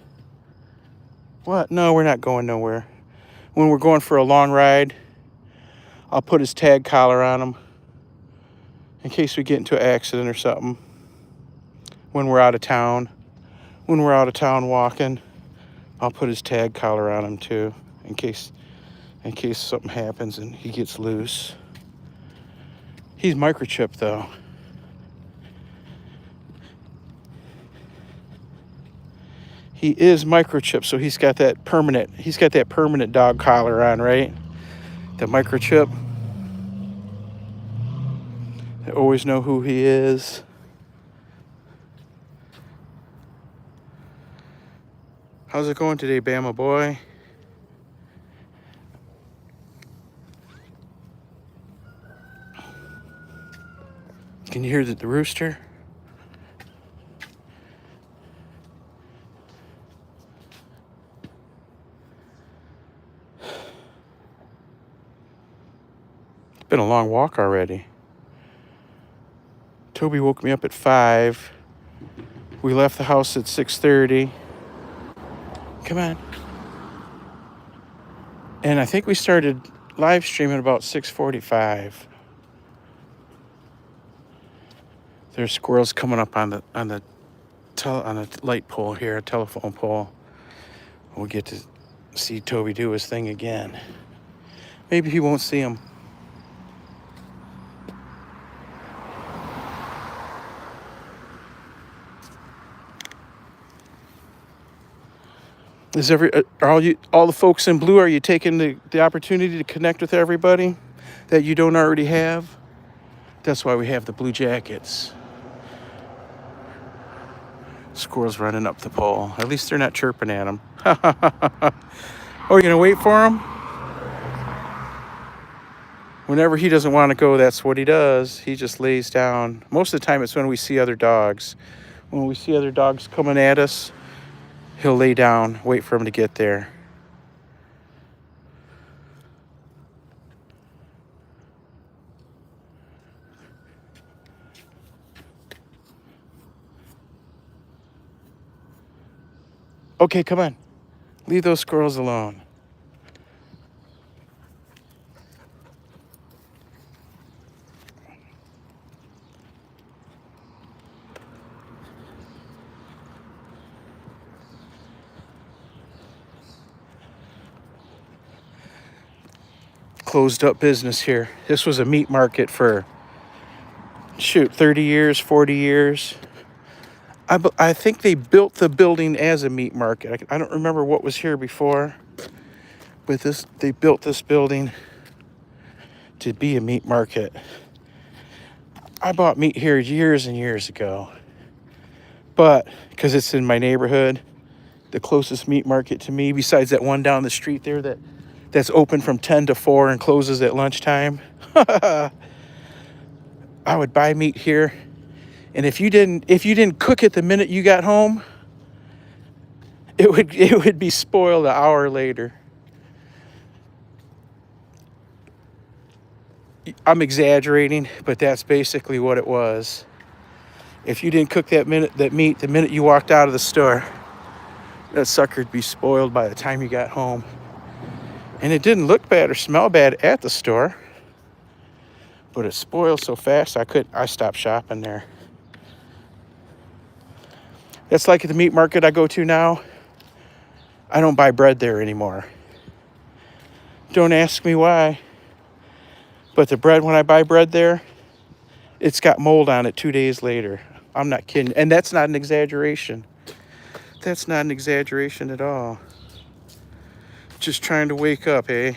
What? No, we're not going nowhere. When we're going for a long ride, I'll put his tag collar on him in case we get into an accident or something. When we're out of town walking, I'll put his tag collar on him too, in case something happens and he gets loose. He's microchipped though. He is microchipped, so he's got that permanent dog collar on, right? The microchip. They always know who he is. How's it going today, Bama boy? Can you hear the rooster? It's been a long walk already. Toby woke me up at 5. We left the house at 6:30. Come on. And I think we started live streaming about 6:45. There's squirrels coming up on the light pole here, telephone pole. We'll get to see Toby do his thing again. Maybe he won't see him. Are all the folks in blue, are you taking the opportunity to connect with everybody that you don't already have? That's why we have the blue jackets. Squirrels running up the pole. At least they're not chirping at them. Oh, you're gonna wait for him? Whenever he doesn't want to go, that's what he does. He just lays down. Most of the time it's when we see other dogs. When we see other dogs coming at us, he'll lay down, wait for him to get there. Okay, come on. Leave those squirrels alone. Closed up business here. This was a meat market for, 30 years, 40 years. I think they built the building as a meat market. I don't remember what was here before, but they built this building to be a meat market. I bought meat here years and years ago, but because it's in my neighborhood, the closest meat market to me, besides that one down the street there that's open from 10 to 4 and closes at lunchtime, I would buy meat here. And if you didn't cook it the minute you got home, it would be spoiled an hour later. I'm exaggerating, but that's basically what it was. If you didn't cook that meat the minute you walked out of the store, that sucker'd be spoiled by the time you got home. And it didn't look bad or smell bad at the store, but it spoiled so fast I stopped shopping there. That's like at the meat market I go to now. I don't buy bread there anymore. Don't ask me why. But the bread, when I buy bread there, it's got mold on it 2 days later. I'm not kidding. And that's not an exaggeration. That's not an exaggeration at all. Just trying to wake up, eh?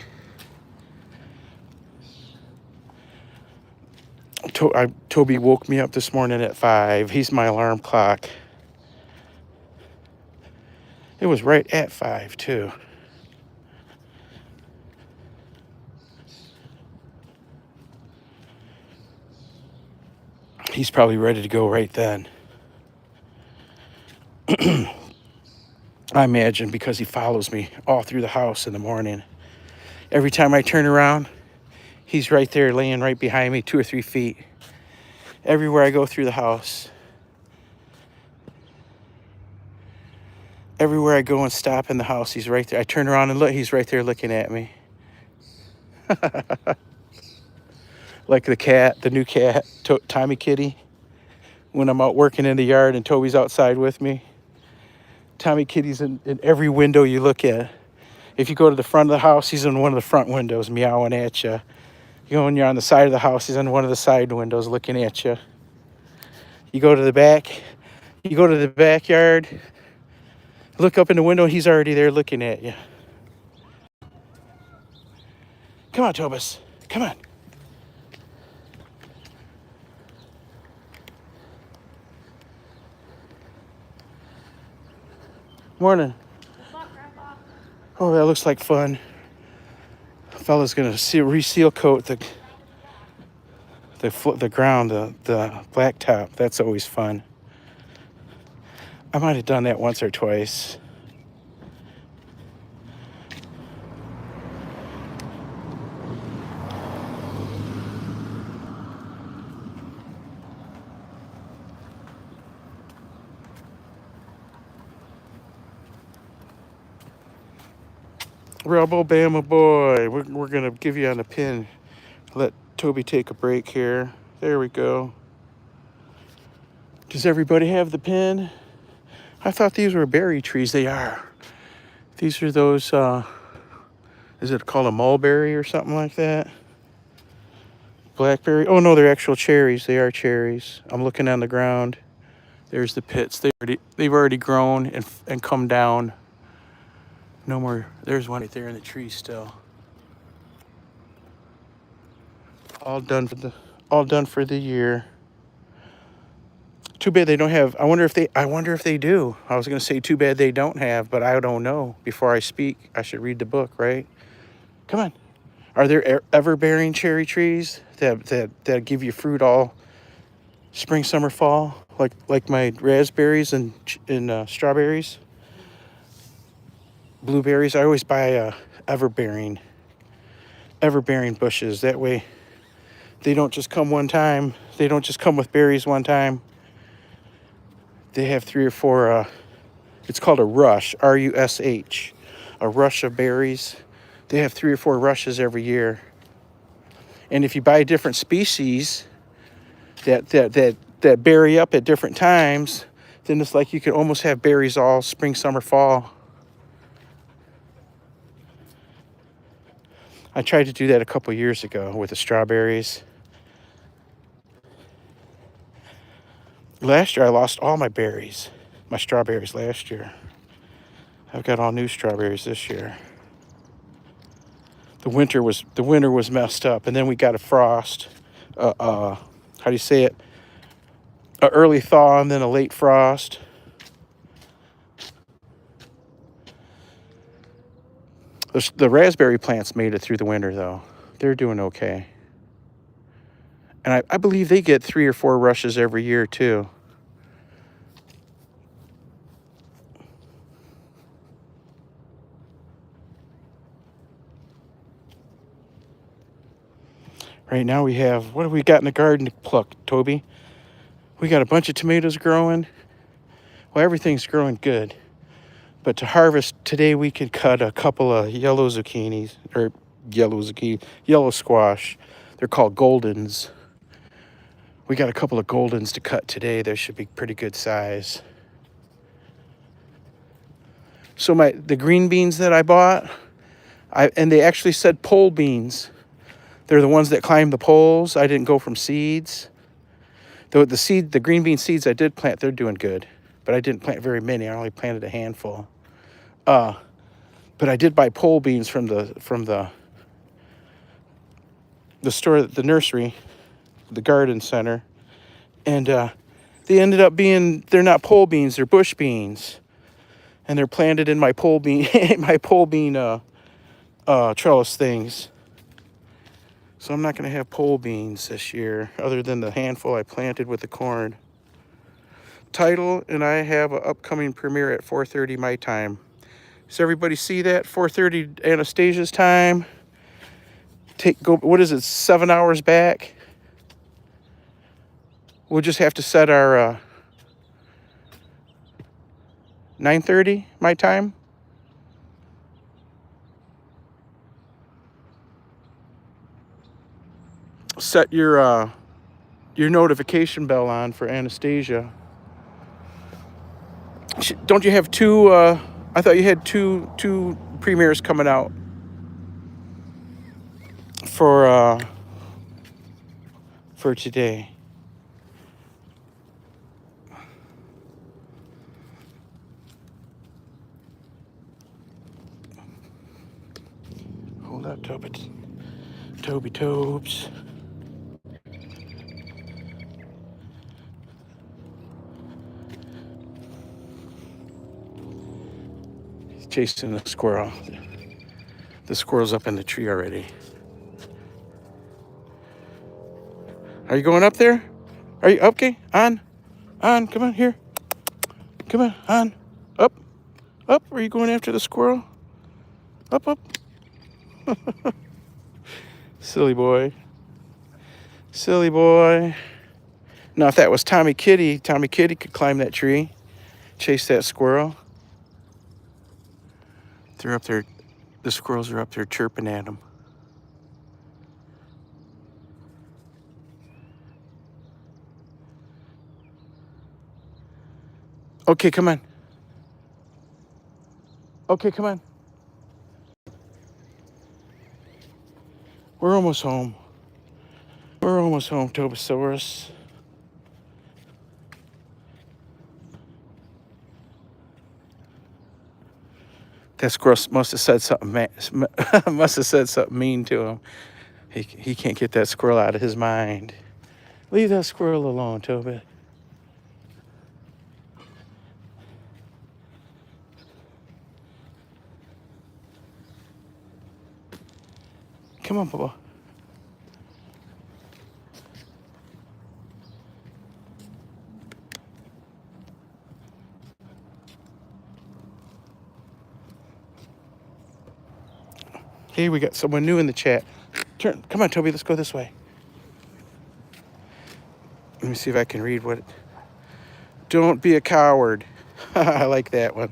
Toby woke me up this morning at 5. He's my alarm clock. It was right at 5, too. He's probably ready to go right then. I imagine, because he follows me all through the house in the morning. Every time I turn around, he's right there laying right behind me, 2 or 3 feet. Everywhere I go through the house. Everywhere I go and stop in the house, he's right there. I turn around and look, he's right there looking at me. Like the new cat, Tommy Kitty. When I'm out working in the yard and Toby's outside with me. Tommy Kitty's in every window you look at. If you go to the front of the house, he's in one of the front windows meowing at you. When you're on the side of the house, he's in one of the side windows looking at you. You go to the backyard, look up in the window, he's already there looking at you. Come on, Tobus. Come on. Morning. Oh, that looks like fun. Fella's gonna reseal coat the ground, the blacktop. That's always fun. I might have done that once or twice. Rebel Bama boy. We're going to give you on a pin. Let Toby take a break here. There we go. Does everybody have the pin? I thought these were berry trees. They are. These are those, is it called a mulberry or something like that? Blackberry? Oh no, they're actual cherries. They are cherries. I'm looking on the ground. There's the pits. They've already grown and come down. No more. There's one right there in the tree still. All done for the year. Too bad they don't have. I wonder if they do. I was gonna say too bad they don't have, but I don't know. Before I speak, I should read the book, right? Come on. Are there ever-bearing cherry trees that give you fruit all spring, summer, fall, like my raspberries and strawberries, blueberries? I always buy ever-bearing bushes. That way, they don't just come one time. They don't just come with berries one time. They have 3 or 4. It's called a rush, R-U-S-H, a rush of berries. They have 3 or 4 rushes every year. And if you buy different species that berry up at different times, then it's like you can almost have berries all spring, summer, fall. I tried to do that a couple years ago with the strawberries. Last year I lost all my strawberries last year. I've got all new strawberries this year. The winter was messed up, and then we got a frost. How do you say it? An early thaw and then a late frost. The raspberry plants made it through the winter, though. They're doing okay. And I believe they get 3 or 4 rushes every year, too. Right now we have, what have we got in the garden to pluck, Toby? We got a bunch of tomatoes growing. Well, everything's growing good. But to harvest today, we could cut a couple of yellow zucchinis, or yellow squash. They're called goldens. We got a couple of goldens to cut today. They should be pretty good size. So the green beans that I bought, and they actually said pole beans. They're the ones that climb the poles. I didn't go from seeds. The green bean seeds I did plant, they're doing good. But I didn't plant very many. I only planted a handful. But I did buy pole beans from the store, the nursery, the garden center, and they ended up they're not pole beans, they're bush beans, and they're planted in my pole bean trellis things. So I'm not going to have pole beans this year, other than the handful I planted with the corn. Title and I have an upcoming premiere at 4:30 my time. Does everybody see that? 4:30 Anastasia's time. What is it, 7 hours back? We'll just have to set our 9:30 my time. Set your notification bell on for Anastasia. Don't you have 2? I thought you had two premieres coming out for today. Hold up, Toby Tobes. He's chasing the squirrel. The squirrel's up in the tree already. Are you going up there? Are you okay? On, come on here. Come on, up. Are you going after the squirrel? Up. Silly boy. Now, if that was Tommy Kitty could climb that tree, chase that squirrel. They're up there The squirrels are up there chirping at him. Okay, come on. Okay, come on. We're almost home. We're almost home, Tobosaurus. That squirrel must have said something. Must have said something mean to him. He can't get that squirrel out of his mind. Leave that squirrel alone, Toby. Come on, Bubba. Hey, we got someone new in the chat. Come on, Toby. Let's go this way. Let me see if I can read what. Don't be a coward. I like that one.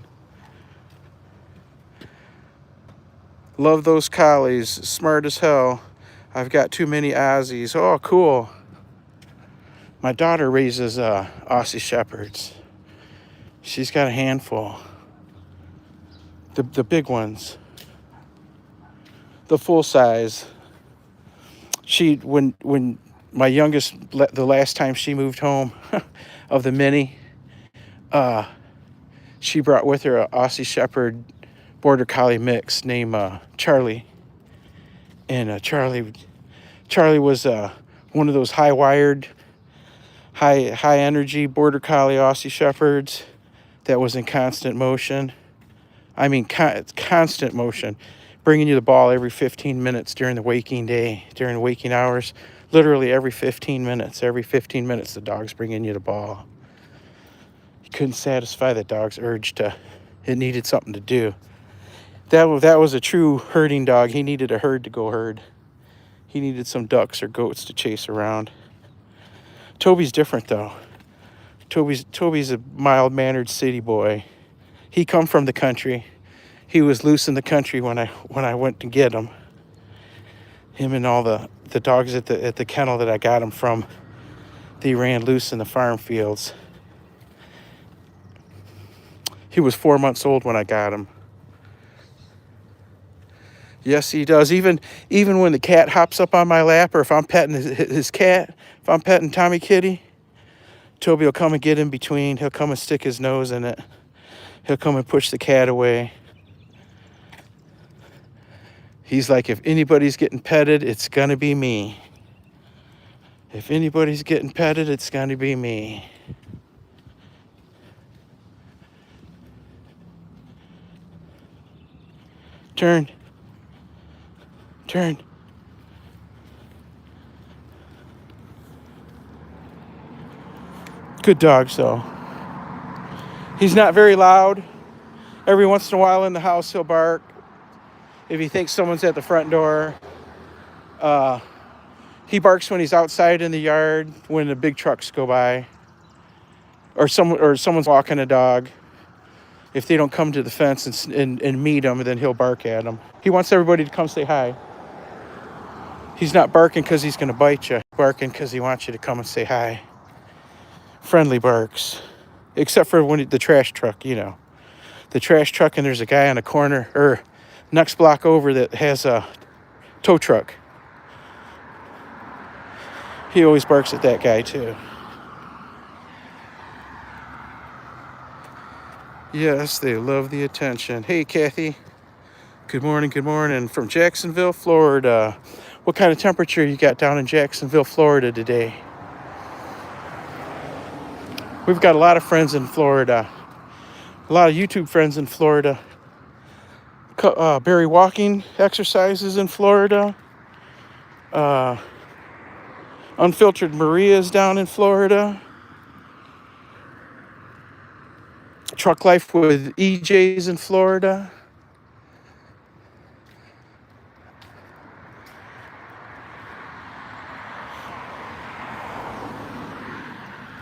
Love those collies. Smart as hell. I've got too many Aussies. Oh, cool. My daughter raises Aussie Shepherds. She's got a handful. The big ones. The full size. When my youngest, the last time she moved home of the mini, she brought with her an Aussie Shepherd Border Collie mix named Charlie. And Charlie was one of those high-wired, high-energy Border Collie Aussie Shepherds that was in constant motion. I mean, constant motion, bringing you the ball every 15 minutes during the waking day, during the waking hours. Literally every 15 minutes. Every 15 minutes, the dog's bringing you the ball. You couldn't satisfy the dog's urge to. It needed something to do. That was a true herding dog. He needed a herd to go herd. He needed some ducks or goats to chase around. Toby's different though. Toby's a mild-mannered city boy. He come from the country. He was loose in the country when I went to get him. Him and all the dogs at the kennel that I got him from, they ran loose in the farm fields. He was 4 months old when I got him. Yes, he does. Even when the cat hops up on my lap, or if I'm petting his cat, if I'm petting Tommy Kitty, Toby will come and get in between. He'll come and stick his nose in it. He'll come and push the cat away. He's like, if anybody's getting petted, it's gonna be me. If anybody's getting petted, it's gonna be me. Turn. Good dogs, though. He's not very loud. Every once in a while in the house, he'll bark. If he thinks someone's at the front door, he barks when he's outside in the yard when the big trucks go by, or someone's walking a dog. If they don't come to the fence and meet him, then he'll bark at them. He wants everybody to come say hi. He's not barking because he's going to bite you. He's barking because he wants you to come and say hi. Friendly barks. Except for when the trash truck, The trash truck, and there's a guy on the corner, or next block over, that has a tow truck. He always barks at that guy, too. Yes, they love the attention. Hey, Kathy. Good morning from Jacksonville, Florida. What kind of temperature you got down in Jacksonville, Florida today? We've got a lot of friends in Florida. A lot of YouTube friends in Florida. Barry walking exercises in Florida. Unfiltered Maria's down in Florida. Truck Life with EJ's in Florida.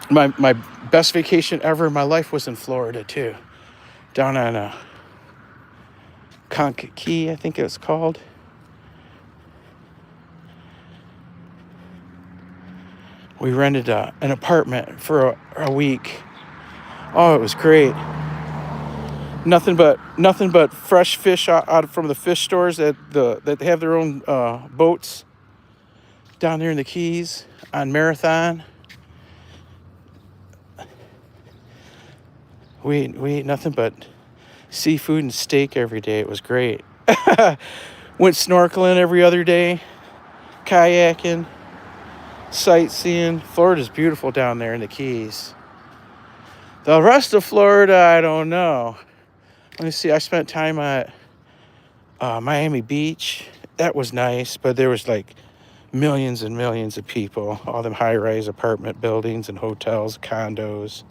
My best vacation ever in my life was in Florida, too. Down on Kankakee, I think it was called. We rented an apartment for a week. Oh, it was great. Nothing but fresh fish out from the fish stores that have their own boats down there in the Keys on Marathon. We ate nothing but seafood and steak every day. It was great. Went snorkeling every other day, kayaking, sightseeing. Florida's beautiful down there in the Keys. The rest of Florida, I don't know. Let me see. I spent time at Miami Beach. That was nice, but there was like millions and millions of people. All them high-rise apartment buildings and hotels, condos.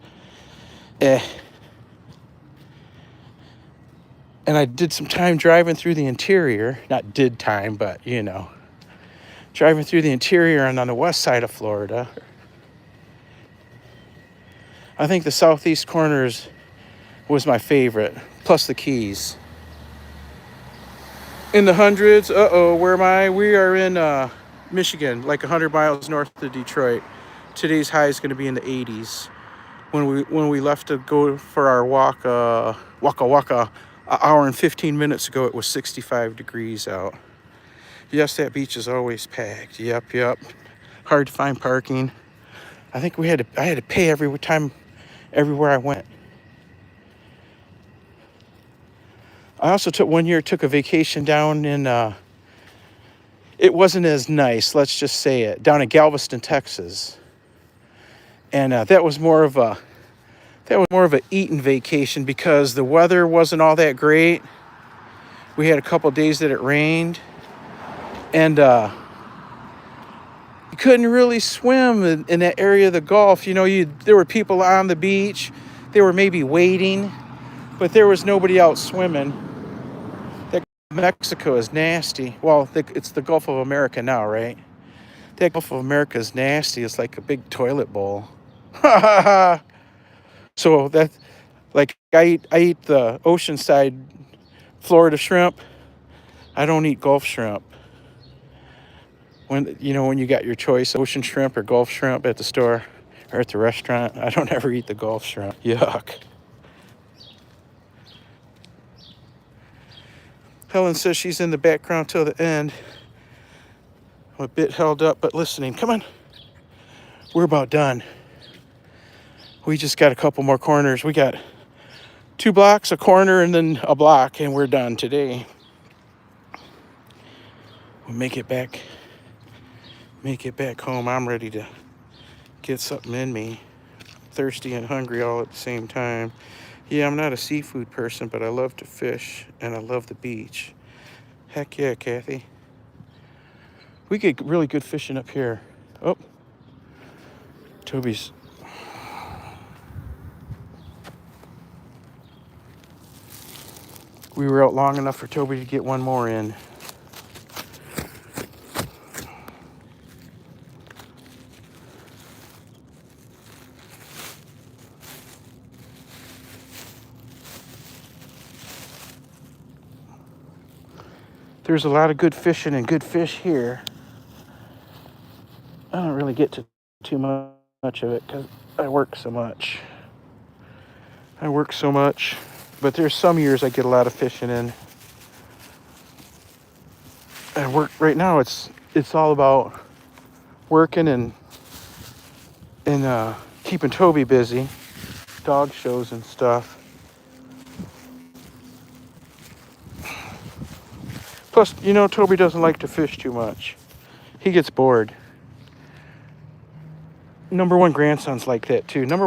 And I did some time driving through the interior. Not did time, but, you know. Driving through the interior and on the west side of Florida. I think the southeast corners was my favorite, plus the Keys. In the hundreds, where am I? We are in Michigan, like 100 miles north of Detroit. Today's high is going to be in the 80s. When we left to go for our walk, an hour and 15 minutes ago, it was 65 degrees out. Yes, that beach is always packed. Yep. Hard to find parking. I think I had to pay everywhere I went. I also took a vacation down in, it wasn't as nice, let's just say it, down in Galveston, Texas. And that was more of a eating vacation because the weather wasn't all that great. We had a couple days that it rained. And you couldn't really swim in that area of the Gulf. You know, there were people on the beach. They were maybe waiting, but there was nobody out swimming. That Mexico is nasty. Well, it's the Gulf of America now, right? That Gulf of America is nasty. It's like a big toilet bowl. So that, like, I eat the oceanside Florida shrimp. I don't eat Gulf shrimp. When you got your choice, ocean shrimp or Gulf shrimp at the store or at the restaurant, I don't ever eat the Gulf shrimp. Yuck. Helen says she's in the background till the end. I'm a bit held up, but listening. Come on. We're about done. We just got a couple more corners. We got 2 blocks, a corner, and then a block, and we're done today. We'll make it back home. I'm ready to get something in me. Thirsty and hungry all at the same time. Yeah, I'm not a seafood person, but I love to fish, and I love the beach. Heck yeah, Kathy. We get really good fishing up here. Oh, Toby's. We were out long enough for Toby to get one more in. There's a lot of good fishing and good fish here. I don't really get to too much of it because I work so much. But there's some years I get a lot of fishing in. And work right now, it's all about working and keeping Toby busy, dog shows and stuff. Plus, Toby doesn't like to fish too much. He gets bored. Number 1 grandson's like that too. Number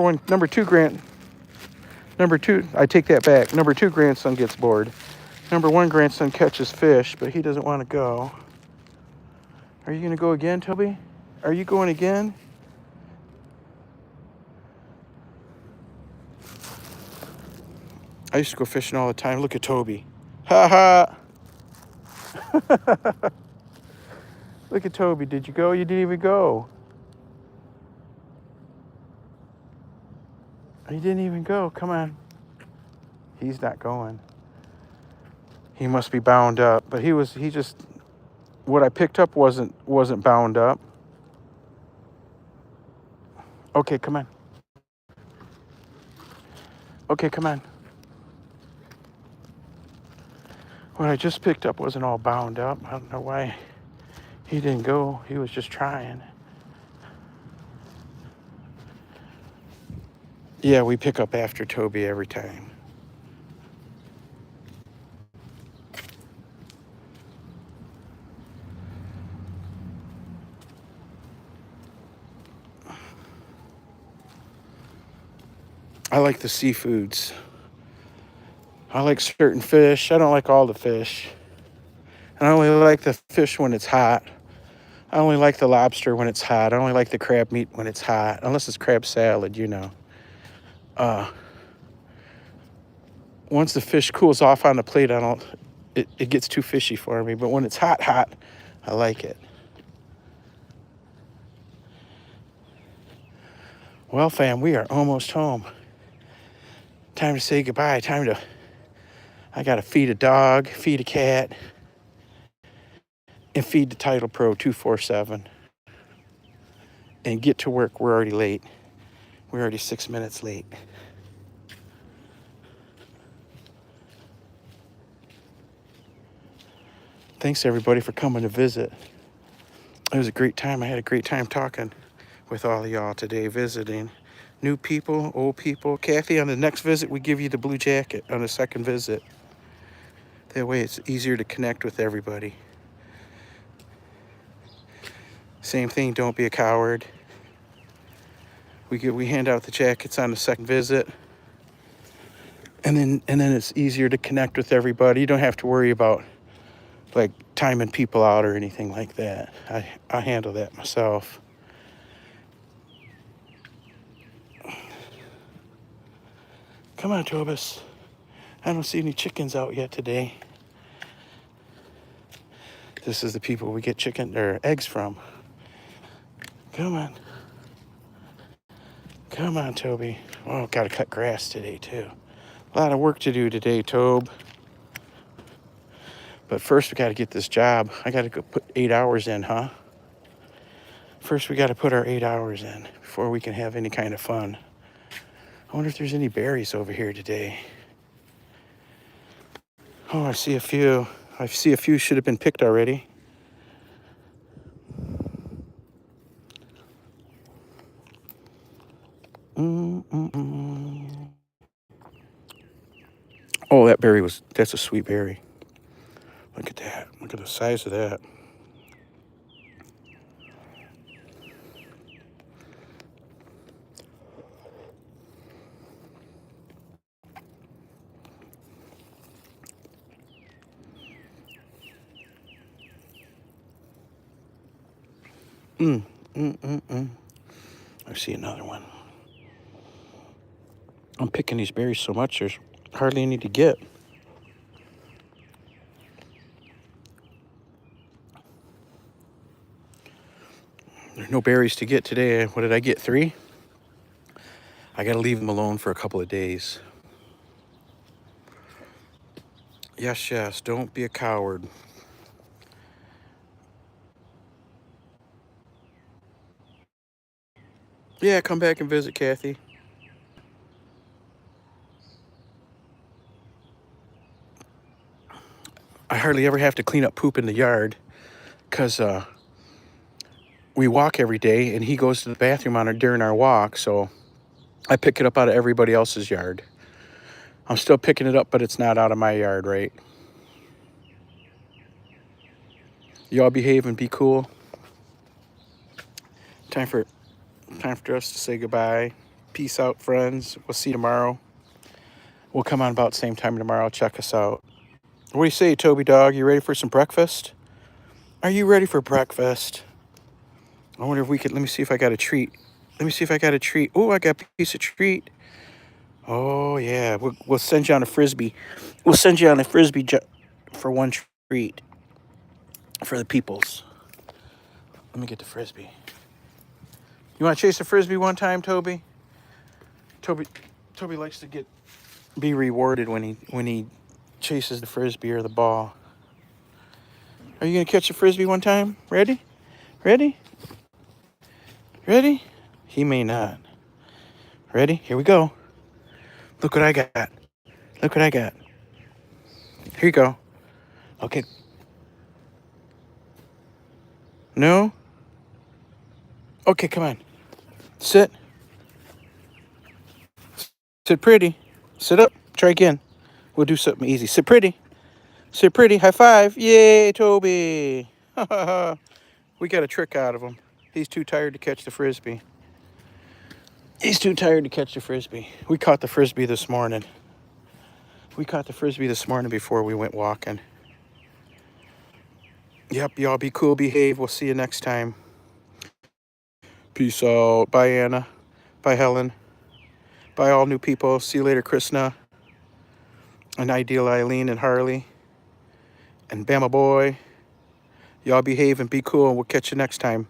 two, I take that back. Number 2 grandson gets bored. Number 1 grandson catches fish, but he doesn't want to go. Are you going to go again, Toby? Are you going again? I used to go fishing all the time. Look at Toby. Ha ha. Look at Toby. Did you go? You didn't even go. He didn't even go. Come on. He's not going. He must be bound up. But he just, what I picked up wasn't bound up. Okay, come on. Okay, come on. What I just picked up wasn't all bound up. I don't know why he didn't go. He was just trying. Yeah, we pick up after Toby every time. I like the seafoods. I like certain fish. I don't like all the fish. And I only like the fish when it's hot. I only like the lobster when it's hot. I only like the crab meat when it's hot. Unless it's crab salad, you know. Once the fish cools off on the plate, it gets too fishy for me. But when it's hot, I like it. Well, fam, we are almost home. Time to say goodbye. I gotta feed a dog, feed a cat, and feed the Titlepro 247. And get to work. We're already late. We're already 6 minutes late. Thanks everybody for coming to visit. It was a great time. I had a great time talking with all of y'all today, visiting. New people, old people. Kathy, on the next visit, we give you the blue jacket on the second visit. That way it's easier to connect with everybody. Same thing, don't be a coward. We hand out the jackets on the second visit. And then it's easier to connect with everybody. You don't have to worry about like timing people out or anything like that. I handle that myself. Come on, Tobis. I don't see any chickens out yet today. This is the people we get chicken or eggs from. Come on. Come on, Toby. Oh, gotta cut grass today too. A lot of work to do today, Tobe. But first we gotta get this job. I gotta go put 8 hours in, huh? First we gotta put our 8 hours in before we can have any kind of fun. I wonder if there's any berries over here today. Oh, I see a few. I see a few should have been picked already. Oh, that's a sweet berry. Look at that. Look at the size of that. I see another one. I'm picking these berries so much, there's hardly any to get. There's no berries to get today. What did I get? 3? I gotta leave them alone for a couple of days. Yes, don't be a coward. Yeah, come back and visit, Kathy. I hardly ever have to clean up poop in the yard because we walk every day and he goes to the bathroom during our walk, so I pick it up out of everybody else's yard. I'm still picking it up, but it's not out of my yard, right? Y'all behave and be cool. Time for us to say goodbye. Peace out, friends. We'll see you tomorrow. We'll come on about the same time tomorrow. Check us out. What do you say, Toby dog? You ready for some breakfast? Are you ready for breakfast? I wonder if we could, let me see if I got a treat. Oh, I got a piece of treat. Oh, yeah. We'll send you on a Frisbee. We'll send you on a Frisbee for one treat for the peoples. Let me get the Frisbee. You want to chase a Frisbee one time, Toby? Toby likes to be rewarded when he chases the frisbee or the ball. Are you gonna catch a frisbee one time? Ready? Ready? Ready? He may not. Ready? Here we go. Look what I got. Look what I got. Here you go. Okay. No? Okay, come on. Sit. Sit pretty. Sit up. Try again. We'll do something easy. Sit pretty. Sit pretty. High five. Yay, Toby. We got a trick out of him. He's too tired to catch the frisbee. He's too tired to catch the frisbee. We caught the frisbee this morning. We caught the frisbee this morning before we went walking. Yep, y'all be cool, behave. We'll see you next time. Peace out. Bye, Anna. Bye, Helen. Bye, all new people. See you later, Krishna. And Ideal Eileen and Harley. And Bama Boy. Y'all behave and be cool, and we'll catch you next time.